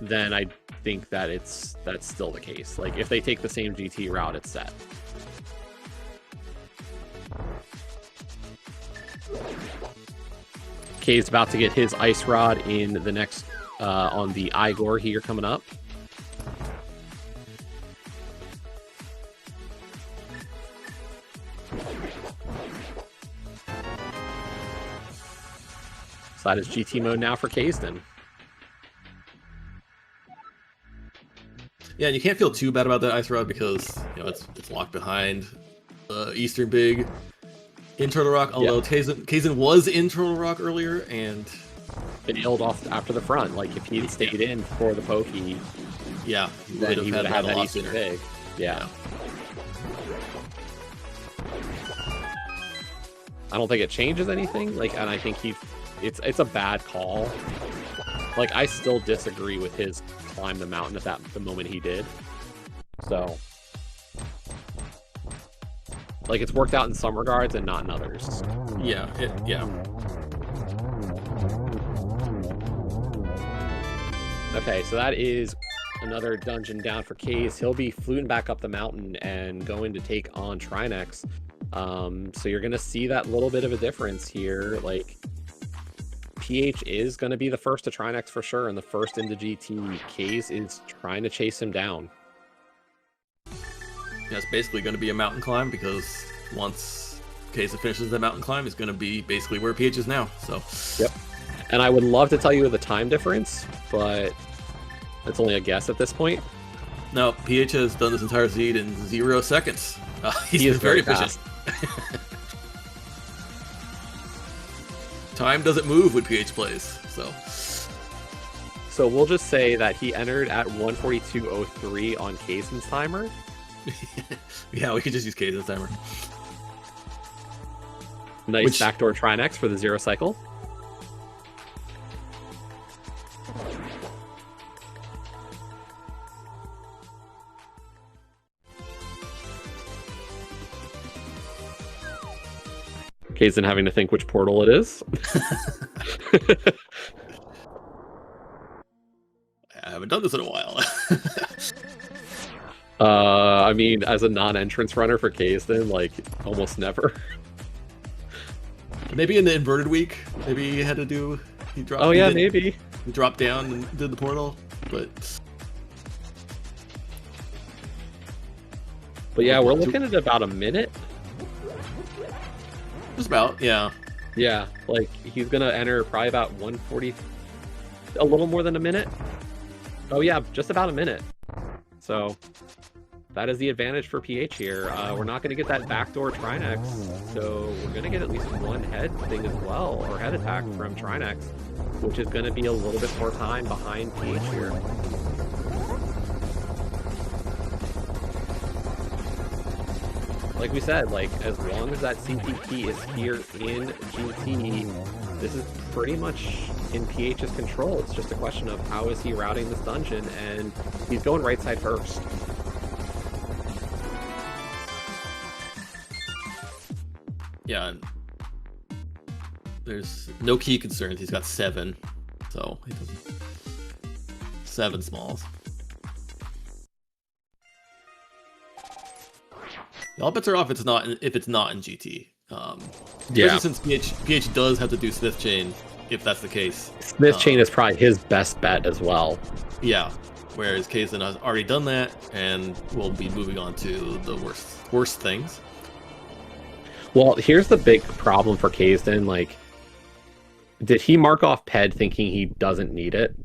then I think that that's still the case. Like, if they take the same GT route, it's set. K's about to get his Ice Rod in the next, on the Igor here coming up. So that is GT mode now for Kaysden. Yeah, and you can't feel too bad about that Ice Rod because it's locked behind Eastern Big in Turtle Rock. Although Kaysen was in Turtle Rock earlier and bailed off after the front. Like, if he had stayed in for the pokey, then he would have had that Eastern Big. Yeah. I don't think it changes anything. Like, and I think it's a bad call. Like, I still disagree with his climb the mountain at the moment he did. So, like, it's worked out in some regards and not in others. Yeah. Okay, so that is another dungeon down for Kays. He'll be fluting back up the mountain and going to take on Trinex. So you're going to see that little bit of a difference here. Like, PH is going to be the first to Trinex for sure, and the first into GT. Kays is trying to chase him down. Yeah, it's basically going to be a mountain climb because once Kays finishes the mountain climb, it's going to be basically where PH is now. So. Yep. And I would love to tell you the time difference, but it's only a guess at this point. No, PH has done this entire seed in 0 seconds. He is very efficient. Time doesn't move when PH plays, so we'll just say that he entered at 1:42:03 on Kaysen's timer. Yeah, we could just use Kaysen's timer. Nice backdoor Trinex for the 0 cycle. Kaysen having to think which portal it is. I haven't done this in a while. I mean, as a non-entrance runner for Kaysen, like, almost never. Maybe in the inverted week, maybe he had to do. He dropped. Oh yeah, maybe. He dropped down and did the portal, but yeah, we're looking at about a minute. Just about, yeah. Yeah, like, he's gonna enter probably about 1:40, a little more than a minute. Oh yeah, just about a minute. So that is the advantage for PH here. We're not gonna get that backdoor Trinex, so we're gonna get at least one head thing as well, or head attack from Trinex, which is gonna be a little bit more time behind PH here. Like we said, like, as long as that CTP is here in GT, this is pretty much in PH's control. It's just a question of how is he routing this dungeon, and he's going right side first. Yeah, there's no key concerns. He's got 7, so 7 smalls. All bets are off if it's not in GT. Especially since PH does have to do Smith Chain, if that's the case. Smith Chain is probably his best bet as well. Yeah, whereas Kaysen has already done that, and will be moving on to the worst things. Well, here's the big problem for Kaysen. Like, did he mark off Ped thinking he doesn't need it?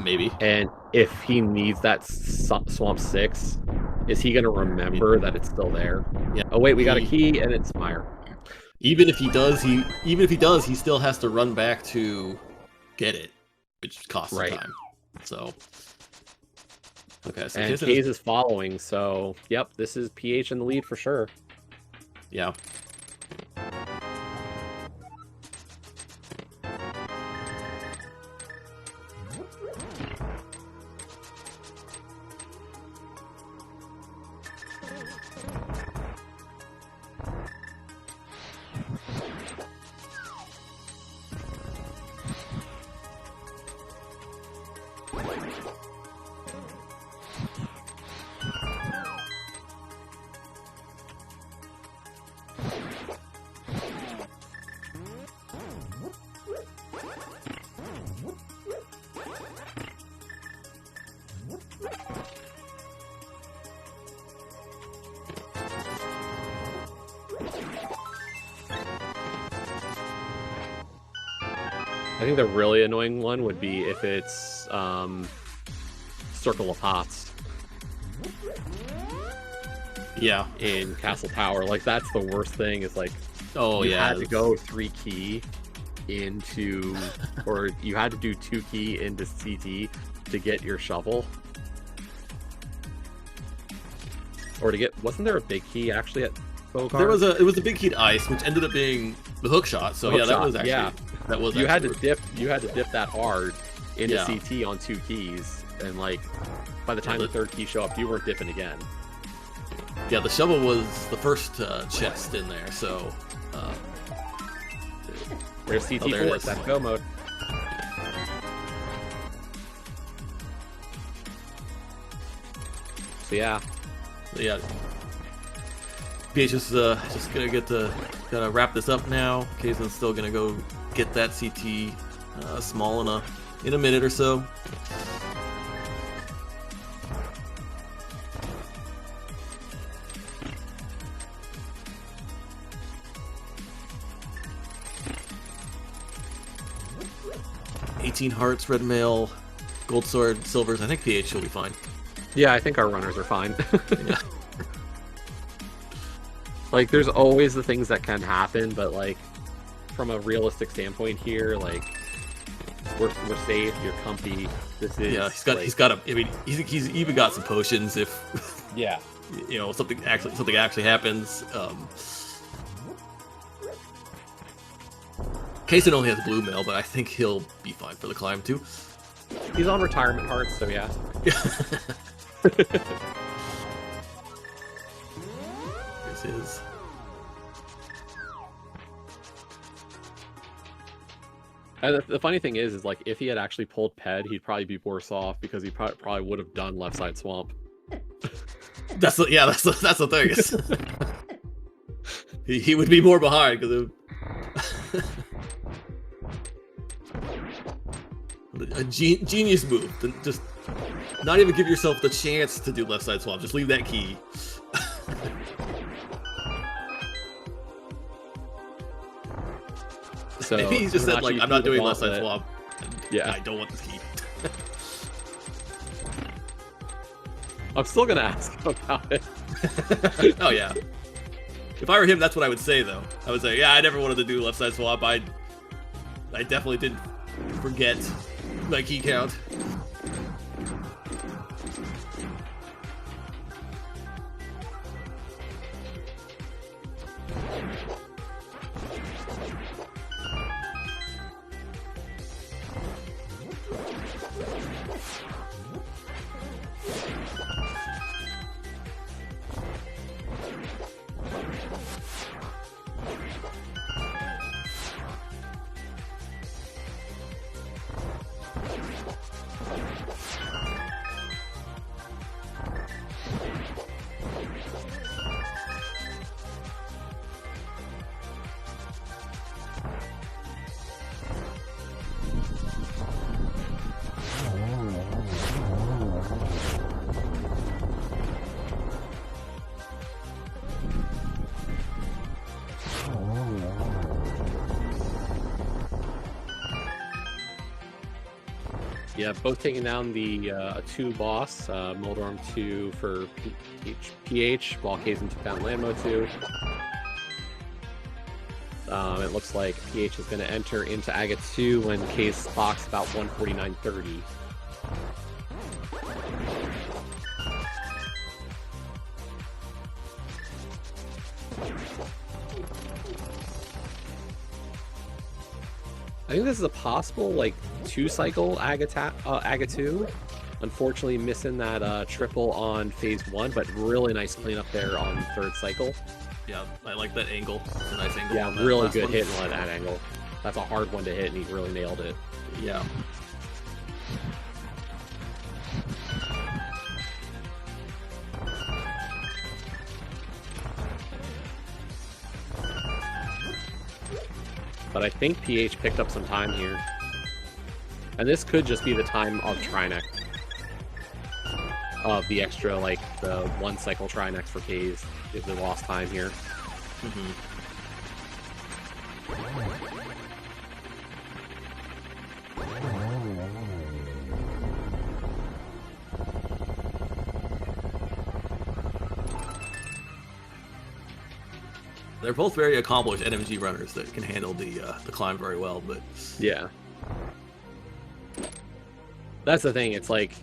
Maybe. And if he needs that Swamp 6, is he going to remember that it's still there? Yeah. Oh wait, we got a key, and it's Meyer. Even if he does, he still has to run back to get it, which costs time. So, okay. So and Kays is following. So, yep, this is PH in the lead for sure. Yeah. think the really annoying one would be if it's Circle of Pots. Yeah. In Castle Tower, like that's the worst thing. Is like, oh you yeah, had to go 3 key into, or you had to do 2 key into CT to get your shovel, or to get. Wasn't there a big key actually at Bogart? There was it was a big key to ice, which ended up being the hook shot. So yeah, that was actually that was. You had to dip that hard into Yeah. CT on 2 keys, and like by the time the 3rd key showed up, you weren't dipping again. Yeah, the shovel was the first chest in there, so... There's CT there it force, is. that's go mode. So yeah. Yeah. PH is just gonna gotta wrap this up now. Kaizen's still gonna go get that CT small in a minute or so. Hearts, red mail, gold sword, silvers. I think PH will be fine. Yeah, I think our runners are fine. Yeah. Like, there's always the things that can happen, but like, from a realistic standpoint here, like, we're safe. You're comfy. This is he's got a. I mean, he's even got some potions if yeah, you know something actually happens. Kaizen only has blue mail, but I think he'll be fine for the climb too. He's on retirement hearts, so yeah. Here's his. The funny thing is like if he had actually pulled Ped, he'd probably be worse off because he probably would have done left side swamp. That's the thing. he would be more behind because a genius move. To just not even give yourself the chance to do left side swap. Just leave that key. So maybe he's just said like, I'm not doing left side swap. Yeah, I don't want this key. I'm still gonna ask him about it. Oh yeah. If I were him, that's what I would say though. I would say, yeah, I never wanted to do left side swap. I definitely didn't forget my key count. Yeah, both taking down the 2 boss, Moldorm 2 for PH, while Kaizen took down Landmo 2. It looks like PH is going to enter into Agate 2 when Case clocks about 149.30. I think this is a possible, like, 2-cycle Agate 2. Unfortunately, missing that triple on phase 1, but really nice cleanup there on 3rd cycle. Yeah, I like that angle. It's a nice angle. Yeah, on that really last good one. hit on that angle. That's a hard one to hit, and he really nailed it. Yeah. But I think PH picked up some time here. And this could just be the time of Trinex. Of the extra, like, the 1-cycle Trinex for K's if they lost time here. they're both very accomplished NMG runners that can handle the climb very well. But yeah, that's the thing. It's like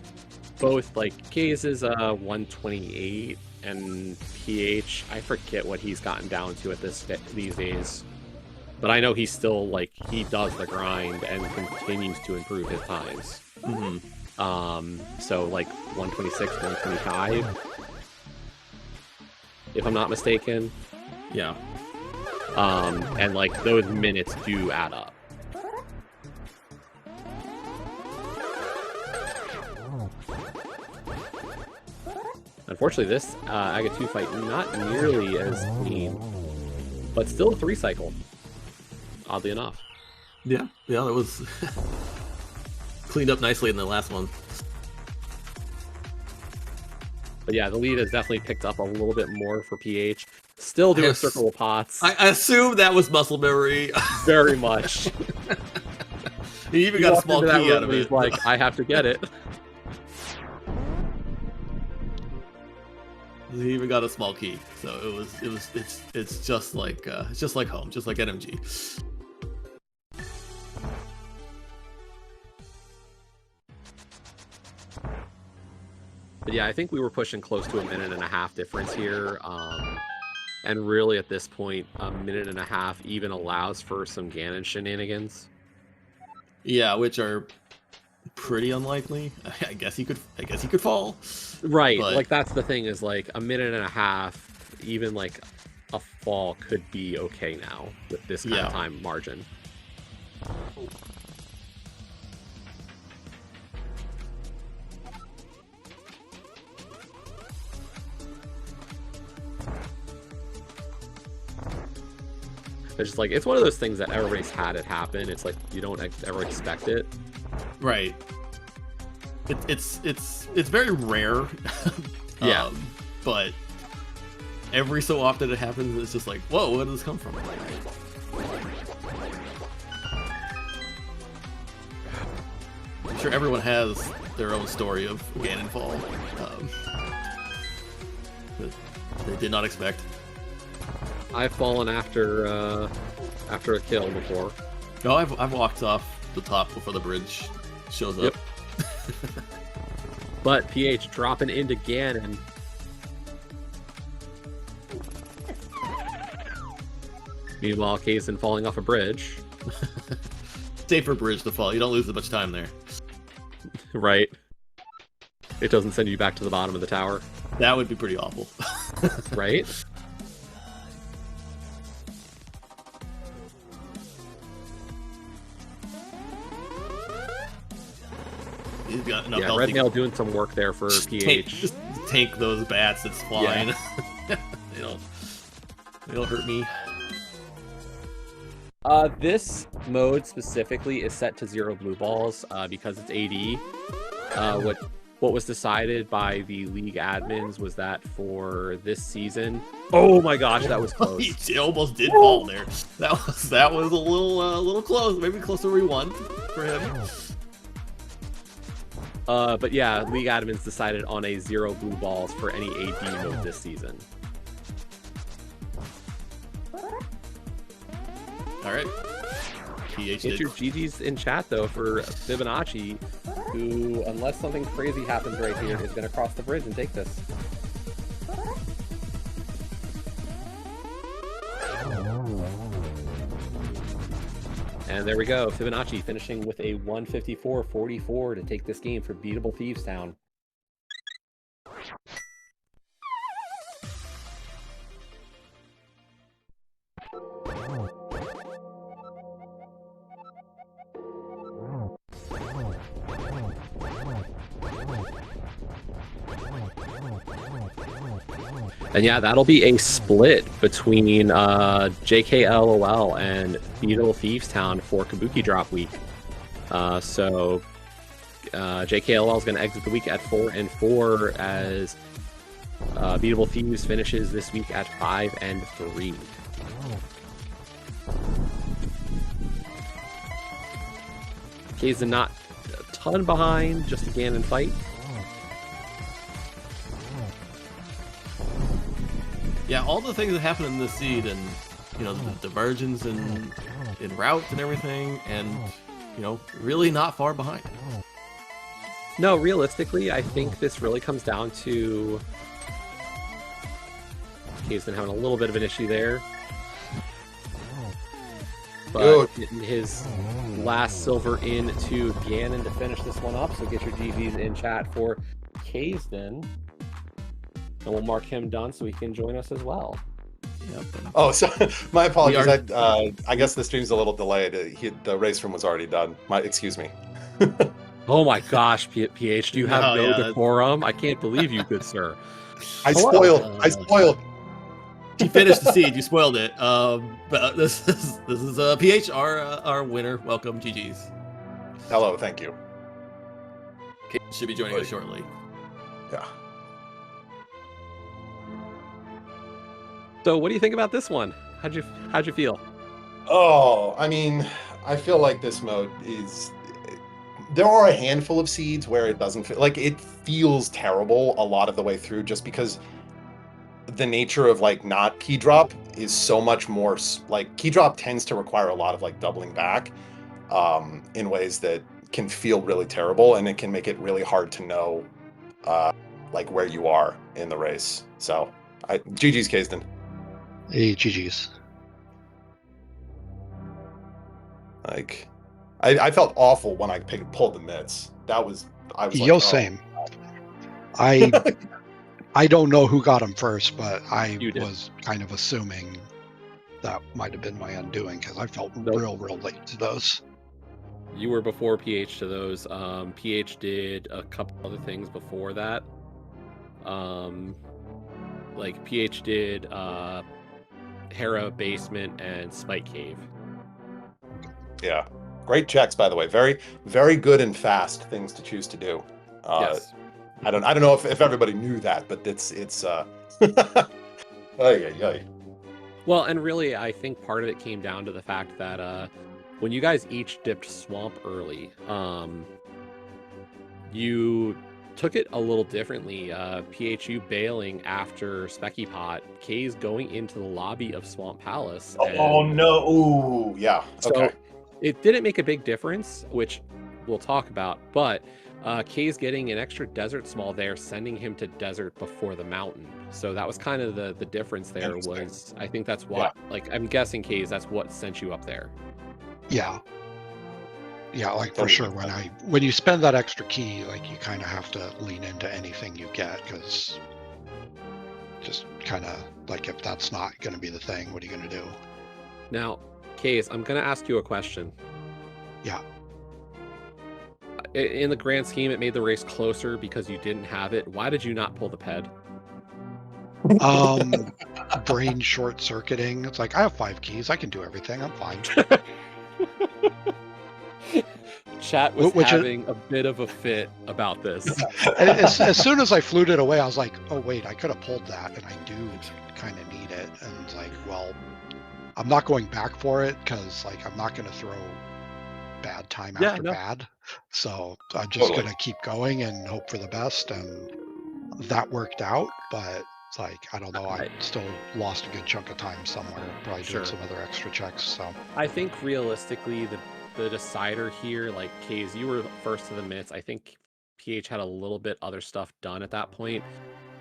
both like Kaze is 128 and PH. I forget what he's gotten down to at these days, but I know he's still like he does the grind and continues to improve his times. So like 126, 125, if I'm not mistaken. Yeah. And like those minutes do add up. Unfortunately, this Aga 2 fight not nearly as clean, but still a 3-cycle, oddly enough. Yeah, that was cleaned up nicely in the last one. But yeah, the lead has definitely picked up a little bit more for PH. Still doing circle of pots. I assume that was muscle memory. Very much. He even got a small key out of it. He's like, I have to get it. He even got a small key, so it's just like home, just like NMG. But yeah, I think we were pushing close to a 1.5-minute difference here. And really at this point, a 1.5 minutes even allows for some Ganon shenanigans. Yeah, which are pretty unlikely. I guess he could fall. Right, but... like that's the thing is like a 1.5 minutes, even like a fall could be okay now with this kind of time margin. It's just like, it's one of those things that everybody's had it happen. It's like you don't ever expect it. Right. It's very rare. Yeah. But every so often it happens. It's just like, whoa, where did this come from? I'm sure everyone has their own story of Ganon fall that they did not expect. I've fallen after a kill before. No, I've walked off the top before the bridge shows up. But PH dropping into Ganon. Meanwhile, Kazan falling off a bridge. Safer bridge to fall. You don't lose as much time there. Right. It doesn't send you back to the bottom of the tower. That would be pretty awful. Right? He's got enough Red Nail doing some work there for PH. Just tank those bats that's flying. Yeah. they don't hurt me. This mode specifically is set to 0 blue balls because it's AD. What was decided by the league admins was that for this season. Oh my gosh, that was close. He almost did fall there. That was a little close. Maybe closer than we want for him. But yeah, league admins decided on a 0 blue balls for any AD mode this season. All right. PH Get your GGs in chat though for Fibonacci, who, unless something crazy happens right here, is going to cross the bridge and take this. And there we go, Fibonacci finishing with a 154.44 to take this game for Beatable Thieves Town. And yeah, that'll be a split between JKLOL and Beatable Thieves Town for Kabuki Drop Week. So JKLOL is going to exit the week at 4-4 as Beatable Thieves finishes this week at 5-3. Kazan not a ton behind, just a Ganon fight. Yeah, all the things that happened in this seed and the diversions in route and everything, and really not far behind. No, realistically, I think this really comes down to he's been having a little bit of an issue there. But getting his last silver in to Gannon to finish this one up. So get your GGs in chat for Kaysden. And we'll mark him done so he can join us as well. Yep. Oh, so my apologies. I guess the stream's a little delayed. The race room was already done. Excuse me. Oh my gosh, PH, do you have no yeah, decorum? I can't believe you, good sir. I spoiled. You finished the seed. You spoiled it. But this is PH, our winner. Welcome, GG's. Hello, thank you. Kate should be joining us shortly. Yeah. So, what do you think about this one? How'd you feel? Oh, I mean, I feel like this mode is. There are a handful of seeds where it doesn't feel like it feels terrible a lot of the way through, just because the nature of like not key drop is so much more like key drop tends to require a lot of like doubling back in ways that can feel really terrible, and it can make it really hard to know like where you are in the race. So GG's Kaysden. Hey, GG's. Like I felt awful when I pulled the mitts. I was like, Yo, same. I don't know who got him first, but I was kind of assuming that might have been my undoing because I felt real late to those. You were before PH to those. PH did a couple other things before that. Like PH did Hera Basement and Spike Cave. Yeah. Great checks, by the way. Very, very good and fast things to choose to do. Yes. I don't know if everybody knew that, but it's Well, and really, I think part of it came down to the fact that when you guys each dipped Swamp early, you took it a little differently. PHU bailing after Specky Pot, K's going into the lobby of Swamp Palace. Oh no! Ooh, yeah. Okay. So it didn't make a big difference, which we'll talk about, but K's getting an extra Desert Small there, sending him to Desert before the Mountain. So that was kind of the difference there. Was I think that's what, like, I'm guessing K's, that's what sent you up there. Yeah. Yeah, like for sure. When you spend that extra key, like you kind of have to lean into anything you get, because just kind of like if that's not going to be the thing, what are you going to do? Now, K's, I'm going to ask you a question. Yeah. In the grand scheme, it made the race closer because you didn't have it. Why did you not pull the ped? Brain short circuiting. It's like, I have 5 keys. I can do everything. I'm fine. Chat was having a bit of a fit about this. As soon as I fluted away, I was like, oh, wait, I could have pulled that, and I do kind of need it. And it's like, well, I'm not going back for it because, like, I'm not going to throw bad time after bad. So I'm just going to keep going and hope for the best. And that worked out, but it's like, I don't know. I still lost a good chunk of time somewhere, probably doing some other extra checks. So I think realistically, the decider here, like K's, you were first to the mitts. I think PH had a little bit other stuff done at that point.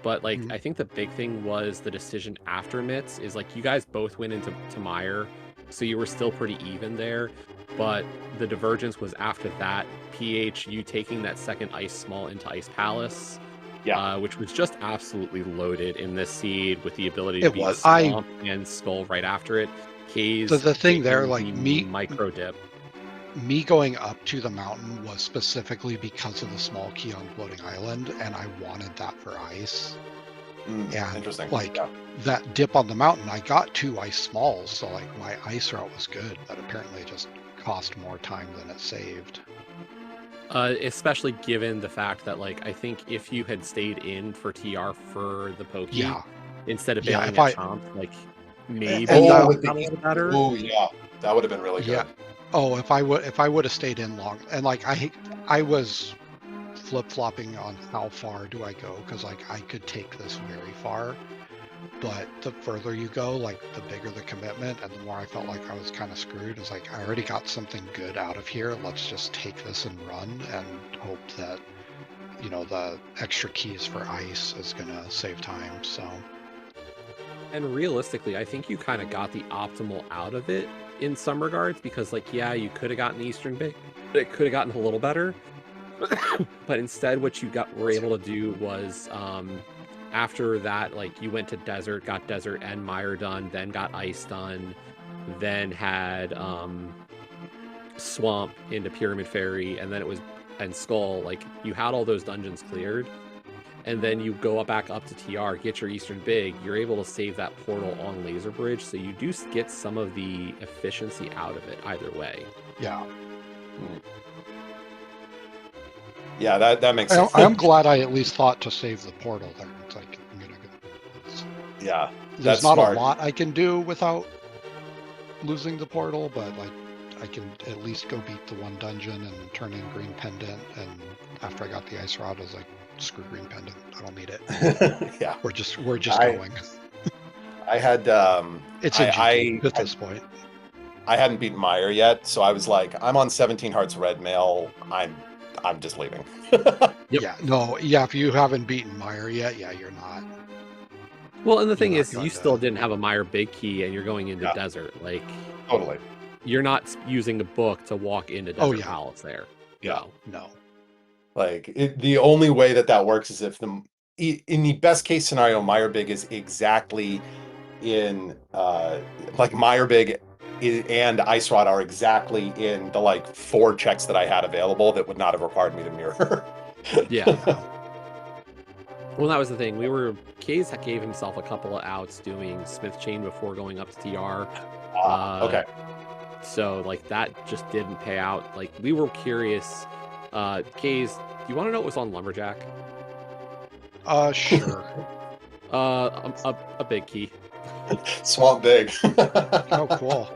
But like, I think the big thing was the decision after mitts is like, you guys both went into Meyer, so you were still pretty even there. But the divergence was after that. PH, you taking that second Ice Small into Ice Palace, which was just absolutely loaded in this seed with the ability to be Swamp and Skull right after it. K's, so the thing there, like micro dip. Me going up to the mountain was specifically because of the small key on Floating Island, and I wanted that for ice. And interesting. Like that dip on the mountain, I got 2 ice smalls, so like my ice route was good, but apparently it just cost more time than it saved. Especially given the fact that, like, I think if you had stayed in for TR for the Pokey instead of bailing at Chomp, like maybe that would be better. Oh yeah, that would have been really good. Yeah. Oh, if I would have stayed in long, and like I was flip-flopping on how far do I go, because like I could take this very far, but the further you go, like the bigger the commitment, and the more I felt like I was kind of screwed. It's like, I already got something good out of here. Let's just take this and run and hope that, you know, the extra keys for ice is gonna save time. So And realistically, I think you kind of got the optimal out of it in some regards, because like, yeah, you could have gotten Eastern Big, it could have gotten a little better. But instead what you were able to do was after that, like, you went to desert, got desert and mire done, then got ice done, then had swamp into Pyramid Fairy, and then it was and Skull. Like, you had all those dungeons cleared, and then you go back up to TR, get your Eastern Big, you're able to save that portal on Laser Bridge, so you do get some of the efficiency out of it either way. yeah, Yeah, that makes sense. I'm glad I at least thought to save the portal there. It's like, I'm gonna go. Yeah, There's that's not smart. a lot I can do without losing the portal, but like I can at least go beat the one dungeon and turn in Green Pendant. And after I got the Ice Rod, I was like, screw Green Pendant, I don't need it. Yeah, We're just going. I had It's a GG at this point. I hadn't beaten Meyer yet, so I was like, I'm on 17 Hearts Red Mail. I'm just leaving. Yep. Yeah, no, yeah, if you haven't beaten Meyer yet, yeah, you're not. Well, and the thing not is, going you to- still didn't have a Mire Big Key, and you're going into Yeah. desert. Like, Totally. you're not using the book to walk into Desert Oh, yeah. Palace there. Yeah. No. No. Like the only way that works is if in the best case scenario, Meyer Big is exactly in like Meyer Big and Ice Rod are exactly in the like 4 checks that I had available that would not have required me to mirror. Yeah. Well, that was the thing. Kays gave himself a couple of outs doing Smith Chain before going up to TR. Okay. So, like, that just didn't pay out. Like, we were curious. Kays, do you want to know what was on Lumberjack? Sure. A big key. Swamp Big. Oh, cool.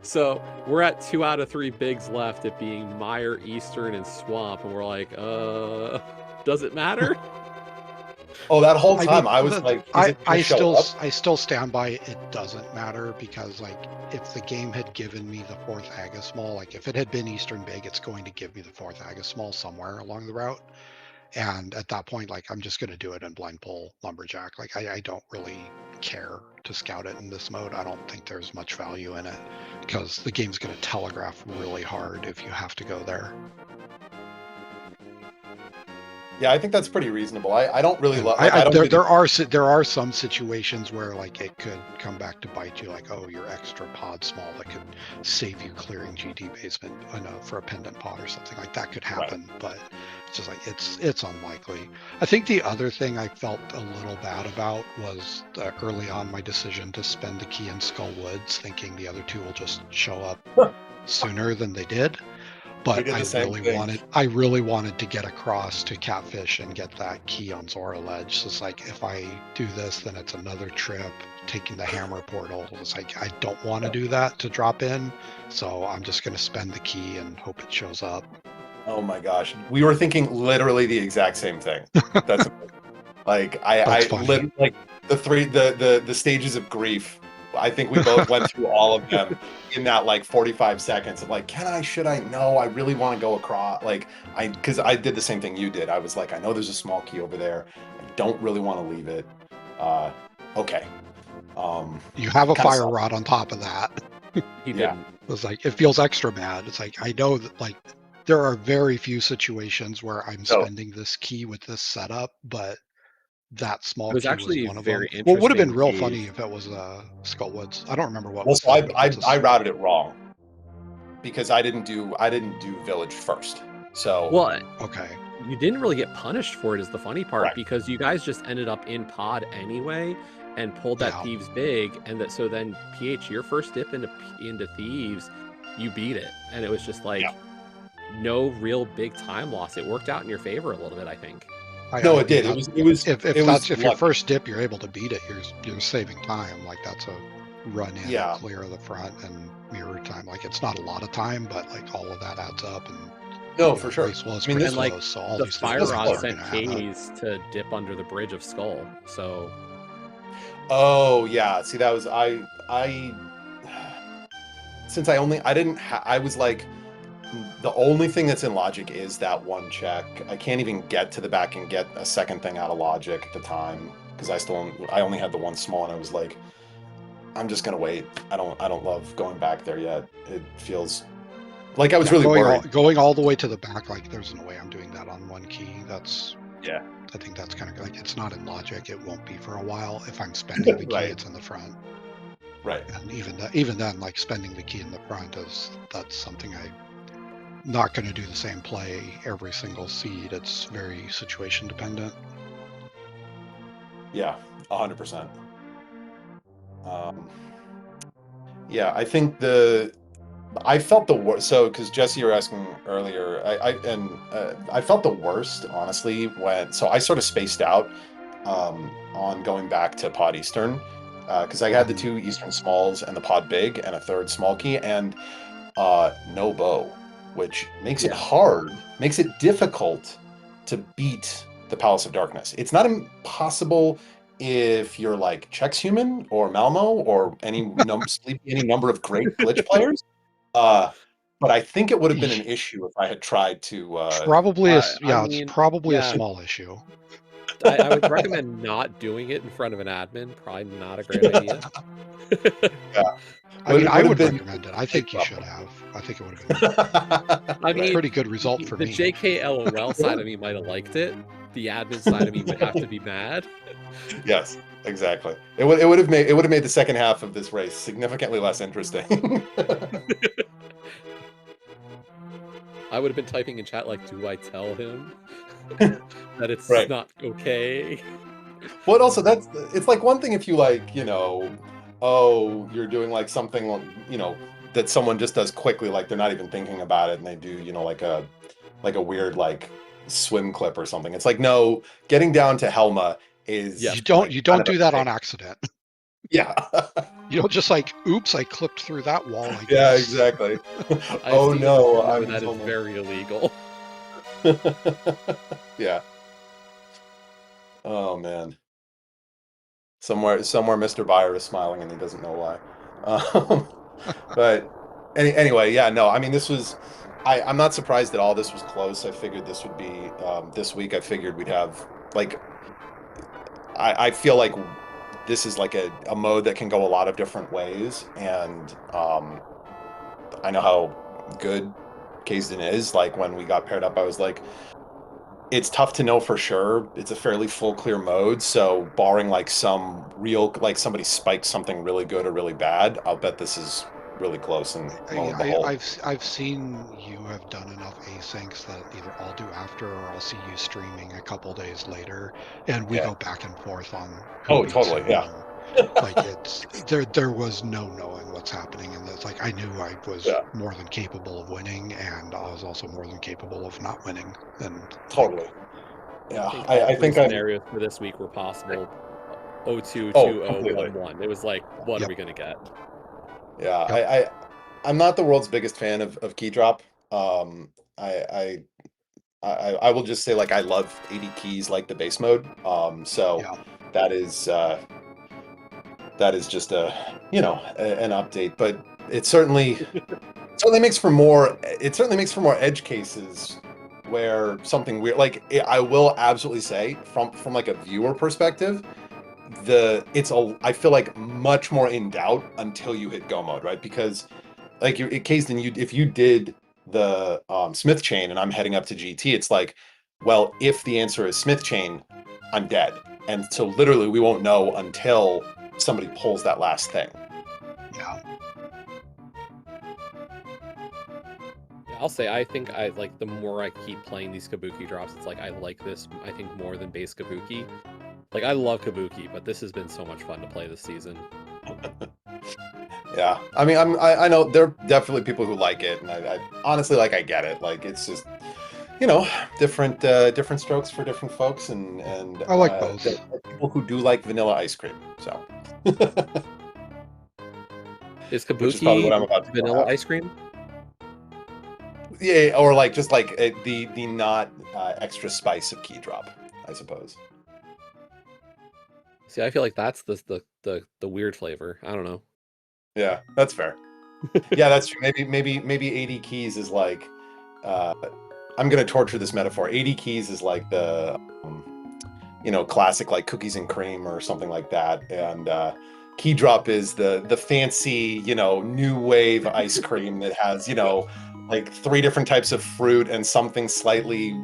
So we're at 2 out of 3 bigs left, it being Mire, Eastern, and Swamp, and we're like, does it matter? Oh, that whole time mean, I was like, is it gonna I show up? still stand by it doesn't matter, because like if the game had given me the 4th Agasmol, like if it had been Eastern Big, it's going to give me the 4th Agasmol somewhere along the route. And at that point, like, I'm just going to do it in blind pull Lumberjack. Like, I don't really care to scout it in this mode. I don't think there's much value in it, because the game's going to telegraph really hard if you have to go there. Yeah, I think that's pretty reasonable. I don't really love. There are some situations where like it could come back to bite you, like, oh, you're extra pod small, that could save you clearing GD basement for a pendant pod or something like that could happen. Right. But it's just like it's unlikely. I think the other thing I felt a little bad about was early on my decision to spend the key in Skull Woods, thinking the other 2 will just show up sooner than they did. But I really wanted to get across to Catfish and get that key on Zora Ledge. So it's like, if I do this, then it's another trip taking the hammer portal. It's like, I don't want to do that to drop in. So I'm just going to spend the key and hope it shows up. Oh my gosh. We were thinking literally the exact same thing. That's like, I lived like the stages of grief. I think we both went through all of them in that like 45 seconds of like, should I? No, I really want to go across. Like, because I did the same thing you did. I was like, I know there's a small key over there. I don't really want to leave it. Okay. You have a fire rod on top of that. Yeah. It was like, it feels extra bad. It's like, I know that like there are very few situations where I'm spending this key with this setup, but that small key was one of them. Well, it would have been real funny if it was Skull Woods. I don't remember what. Also, I routed it wrong because I didn't do Village first. So okay, you didn't really get punished for it, is the funny part, right? Because you guys just ended up in pod anyway and pulled that Thieves Big, and so then PH, your first dip into Thieves, you beat it, and it was just like no real big time loss. It worked out in your favor a little bit, I think. No, it did. It was. If your first dip, you're able to beat it. You're saving time. Like, that's a run in, clear of the front, and mirror time. Like, it's not a lot of time, but like all of that adds up. And for sure. I mean, and like close, so all the these fire rod sent Kays to dip under the bridge of Skull. So Oh yeah, see that was I since I didn't I was like the only thing that's in logic is that one check. I can't even get to the back and get a second thing out of logic at the time because I only had the one small and I was like, I'm just gonna wait. I don't love going back there yet. It feels like I was really worried. Going all the way to the back, like there's no way I'm doing that on one key. That's Yeah. I think that's kind of like it's not in logic. It won't be for a while. If I'm spending the key, Right. it's in the front. Right. And even then, like spending the key in the front that's something I'm not going to do the same play every single seed. It's very situation dependent. Yeah, 100%. Yeah, I think I felt the worst. So, because Jesse, you were asking earlier, I felt the worst honestly so I sort of spaced out on going back to Pod Eastern because I had the 2 Eastern smalls and the Pod Big and a 3rd small key and no bow, which makes it hard, makes it difficult to beat the Palace of Darkness. It's not impossible if you're like Chex Human or Malmo or any number of great glitch players. But I think it would have been an issue if I had tried to. Probably I it's mean, probably a yeah. small issue. I would recommend not doing it in front of an admin. Probably not a great idea. Yeah. I mean, I would been- recommend it. I think you should have. I think it would have been I a mean, pretty good result for the me. JKLOL side of me might have liked it. The admin side of me would have to be mad. Yes, exactly. It would have made the second half of this race significantly less interesting. I would have been typing in chat like, "Do I tell him that it's Right. not okay?" But also it's like one thing if you like, oh, you're doing like something, that someone just does quickly, like they're not even thinking about it and they do, like a weird like swim clip or something. It's like, no, getting down to Helma is Yes. You don't like, you don't kind of do a that thing. on accident. Yeah. You don't just like, oops, I clipped through that wall, I Yeah, guess. exactly. I've Oh seen no, where I'm that is Helma. very illegal. Yeah. Oh man. Somewhere Mr. Buyer is smiling and he doesn't know why. But anyway, yeah, no, I mean, I'm not surprised at all this was close. I figured this would be this week. I figured we'd have like, I feel like this is like a mode that can go a lot of different ways, and I know how good Kazdan is. Like when we got paired up, I was like, it's tough to know for sure. It's a fairly full clear mode, so barring like somebody spikes something really good or really bad, I'll bet this is really close. And lo and behold, I've seen you have done enough asyncs that either I'll do after or I'll see you streaming a couple days later, and we go back and forth on who Oh, beats totally, who. yeah. Like it's there was no knowing what's happening, and it's like I knew I was more than capable of winning, and I was also more than capable of not winning. And Totally. Yeah, I think scenarios for this week were possible. 0-2, 2-0, 1-1. It was like, what are we gonna get? Yeah, I'm not the world's biggest fan of key drop. I will just say like I love 80 keys like the base mode. So that is just an update, but it certainly makes for more edge cases where something weird, like I will absolutely say from like a viewer perspective, I feel like much more in doubt until you hit go mode, right? Because like Kazdan, if you did the Smith chain and I'm heading up to GT, it's like, well, if the answer is Smith chain, I'm dead. And so literally we won't know until somebody pulls that last thing. Yeah. I'll say I think the more I keep playing these Kabuki drops, it's like I like this I think more than base Kabuki. Like I love Kabuki, but this has been so much fun to play this season. Yeah, I mean, I know there are definitely people who like it, and I honestly, like, I get it. Like, it's just, different strokes for different folks, and I like both. there are people who do like vanilla ice cream. So, is Kabuki which is probably what I'm about to vanilla ice cream? Yeah, or like just like the not extra spice of key drop, I suppose. See, I feel like that's the weird flavor. I don't know. Yeah, that's fair. Yeah, that's true. Maybe 80 keys is like, I'm gonna torture this metaphor. 80 keys is like the, classic like cookies and cream or something like that, and key drop is the fancy, new wave ice cream that has, like 3 different types of fruit and something slightly,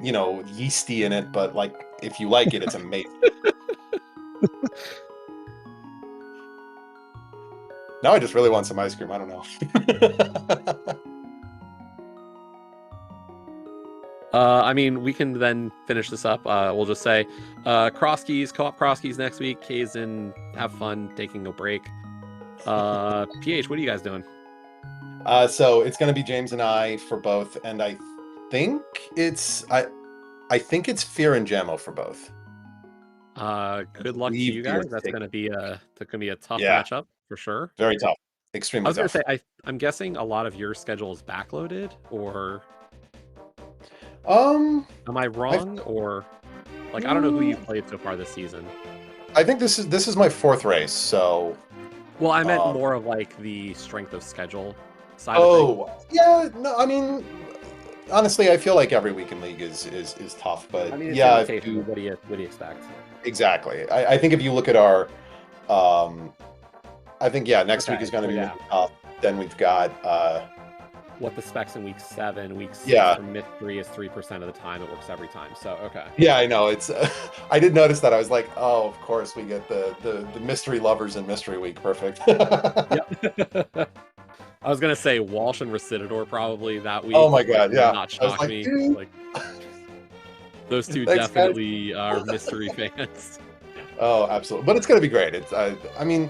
yeasty in it, but like if you like it, it's amazing. Now I just really want some ice cream. I don't know. I mean, we can then finish this up. We'll just say, cross keys, co-op cross keys next week. Kaizen, have fun taking a break. PH, what are you guys doing? So it's going to be James and I for both, and I think it's Fear and Jammo for both. Good luck to you guys. That's going to be a tough matchup for sure. Very tough. Extremely tough. I was going to say, I'm guessing a lot of your schedule is backloaded, or am I wrong? Or like, I don't know who you've played so far this season. I think this is my 4th race, so. Well, I meant more of like the strength of schedule side of things. Yeah, no, I mean, honestly, I feel like every week in League is tough, but I mean, it's yeah. What do you expect? Exactly. I think if you look at our, I think next week is going to be tough. Then we've got what the specs in week 7, week 6 for mystery is 3% of the time. It works every time. So okay. Yeah, I know. It's I did notice that. I was like, oh, of course we get the mystery lovers in mystery week. Perfect. Yep. I was gonna say Walsh and Recidador probably that week. Oh my god, yeah. Not shock me. Like, those two Thanks, definitely are mystery fans. Oh, absolutely. But it's gonna be great. It's I mean,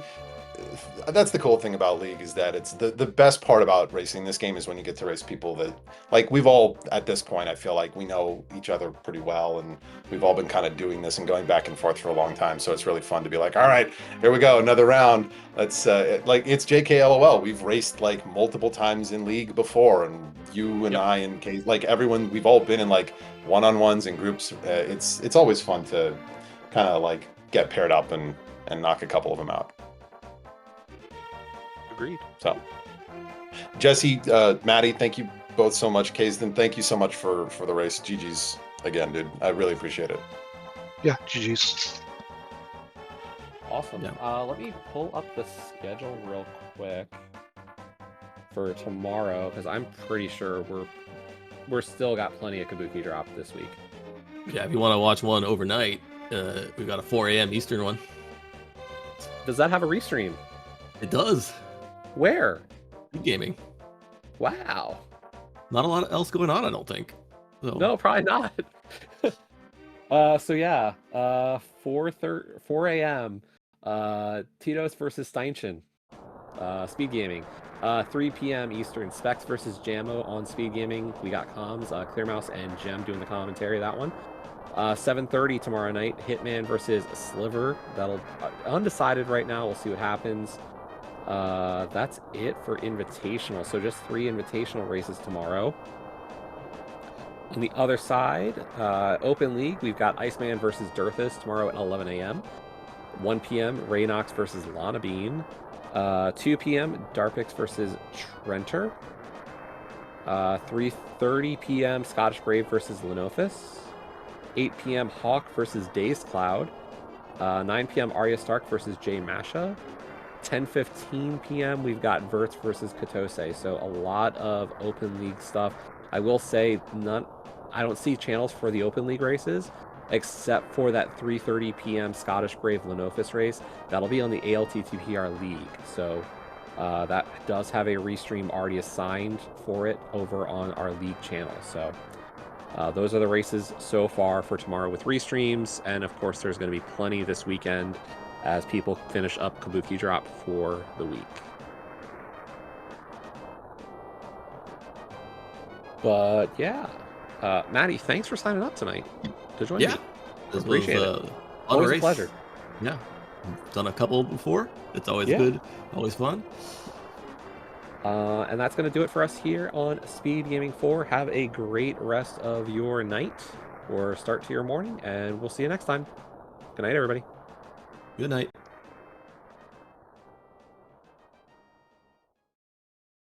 that's the cool thing about League, is that it's the best part about racing this game is when you get to race people that, like, we've all, at this point, I feel like we know each other pretty well, and we've all been kind of doing this and going back and forth for a long time. So it's really fun to be like, all right, here we go, another round. Let's like, it's JKLOL. We've raced like multiple times in League before, and you and I and Kate, like everyone, we've all been in like one-on-ones and groups. It's always fun to kind of like get paired up and knock a couple of them out. Agreed. So, Jesse, Maddie, thank you both so much. Kazden, thank you so much for the race. GG's again, dude. I really appreciate it. Yeah, GG's. Awesome. Yeah. Let me pull up the schedule real quick for tomorrow, because I'm pretty sure we're still got plenty of Kabuki drop this week. Yeah, if you want to watch one overnight, we've got a 4 a.m. Eastern one. Does that have a restream? It does. Where? Gaming. Wow. Not a lot else going on, I don't think. So. No, probably not. So yeah, 4 a.m. Tito's versus Steinchen. SpeedGaming. 3 p.m. Eastern. Specs versus Jammo on SpeedGaming. We got comms. Clearmouse and Gem doing the commentary, that one. 7:30 tomorrow night. Hitman versus Sliver. That'll undecided right now. We'll see what happens. That's it for Invitational. So just 3 Invitational races tomorrow. On the other side, Open League, we've got Iceman versus Dirthus tomorrow at 11 a.m. 1 p.m. Raynox versus Lana Bean. 2 p.m. Darpix versus Trenter. 3:30 p.m. Scottish Brave versus Lenophis. 8 p.m. Hawk versus Dazed Cloud. 9 p.m. Arya Stark versus Jay Masha. 10:15 p.m. we've got Verts versus Katose. So a lot of Open League stuff. I will say I don't see channels for the Open League races, except for that 3:30 p.m. Scottish Brave Lenophis race. That'll be on the ALTTPR League. So that does have a restream already assigned for it over on our League channel. So those are the races so far for tomorrow with restreams. And of course, there's going to be plenty this weekend as people finish up Kabuki Drop for the week. But yeah, Maddie, thanks for signing up tonight to join me. Appreciate it. Always a pleasure. Yeah, I've done a couple before. It's always good, always fun. And that's going to do it for us here on Speed Gaming 4. Have a great rest of your night or start to your morning, and we'll see you next time. Good night, everybody. Good night.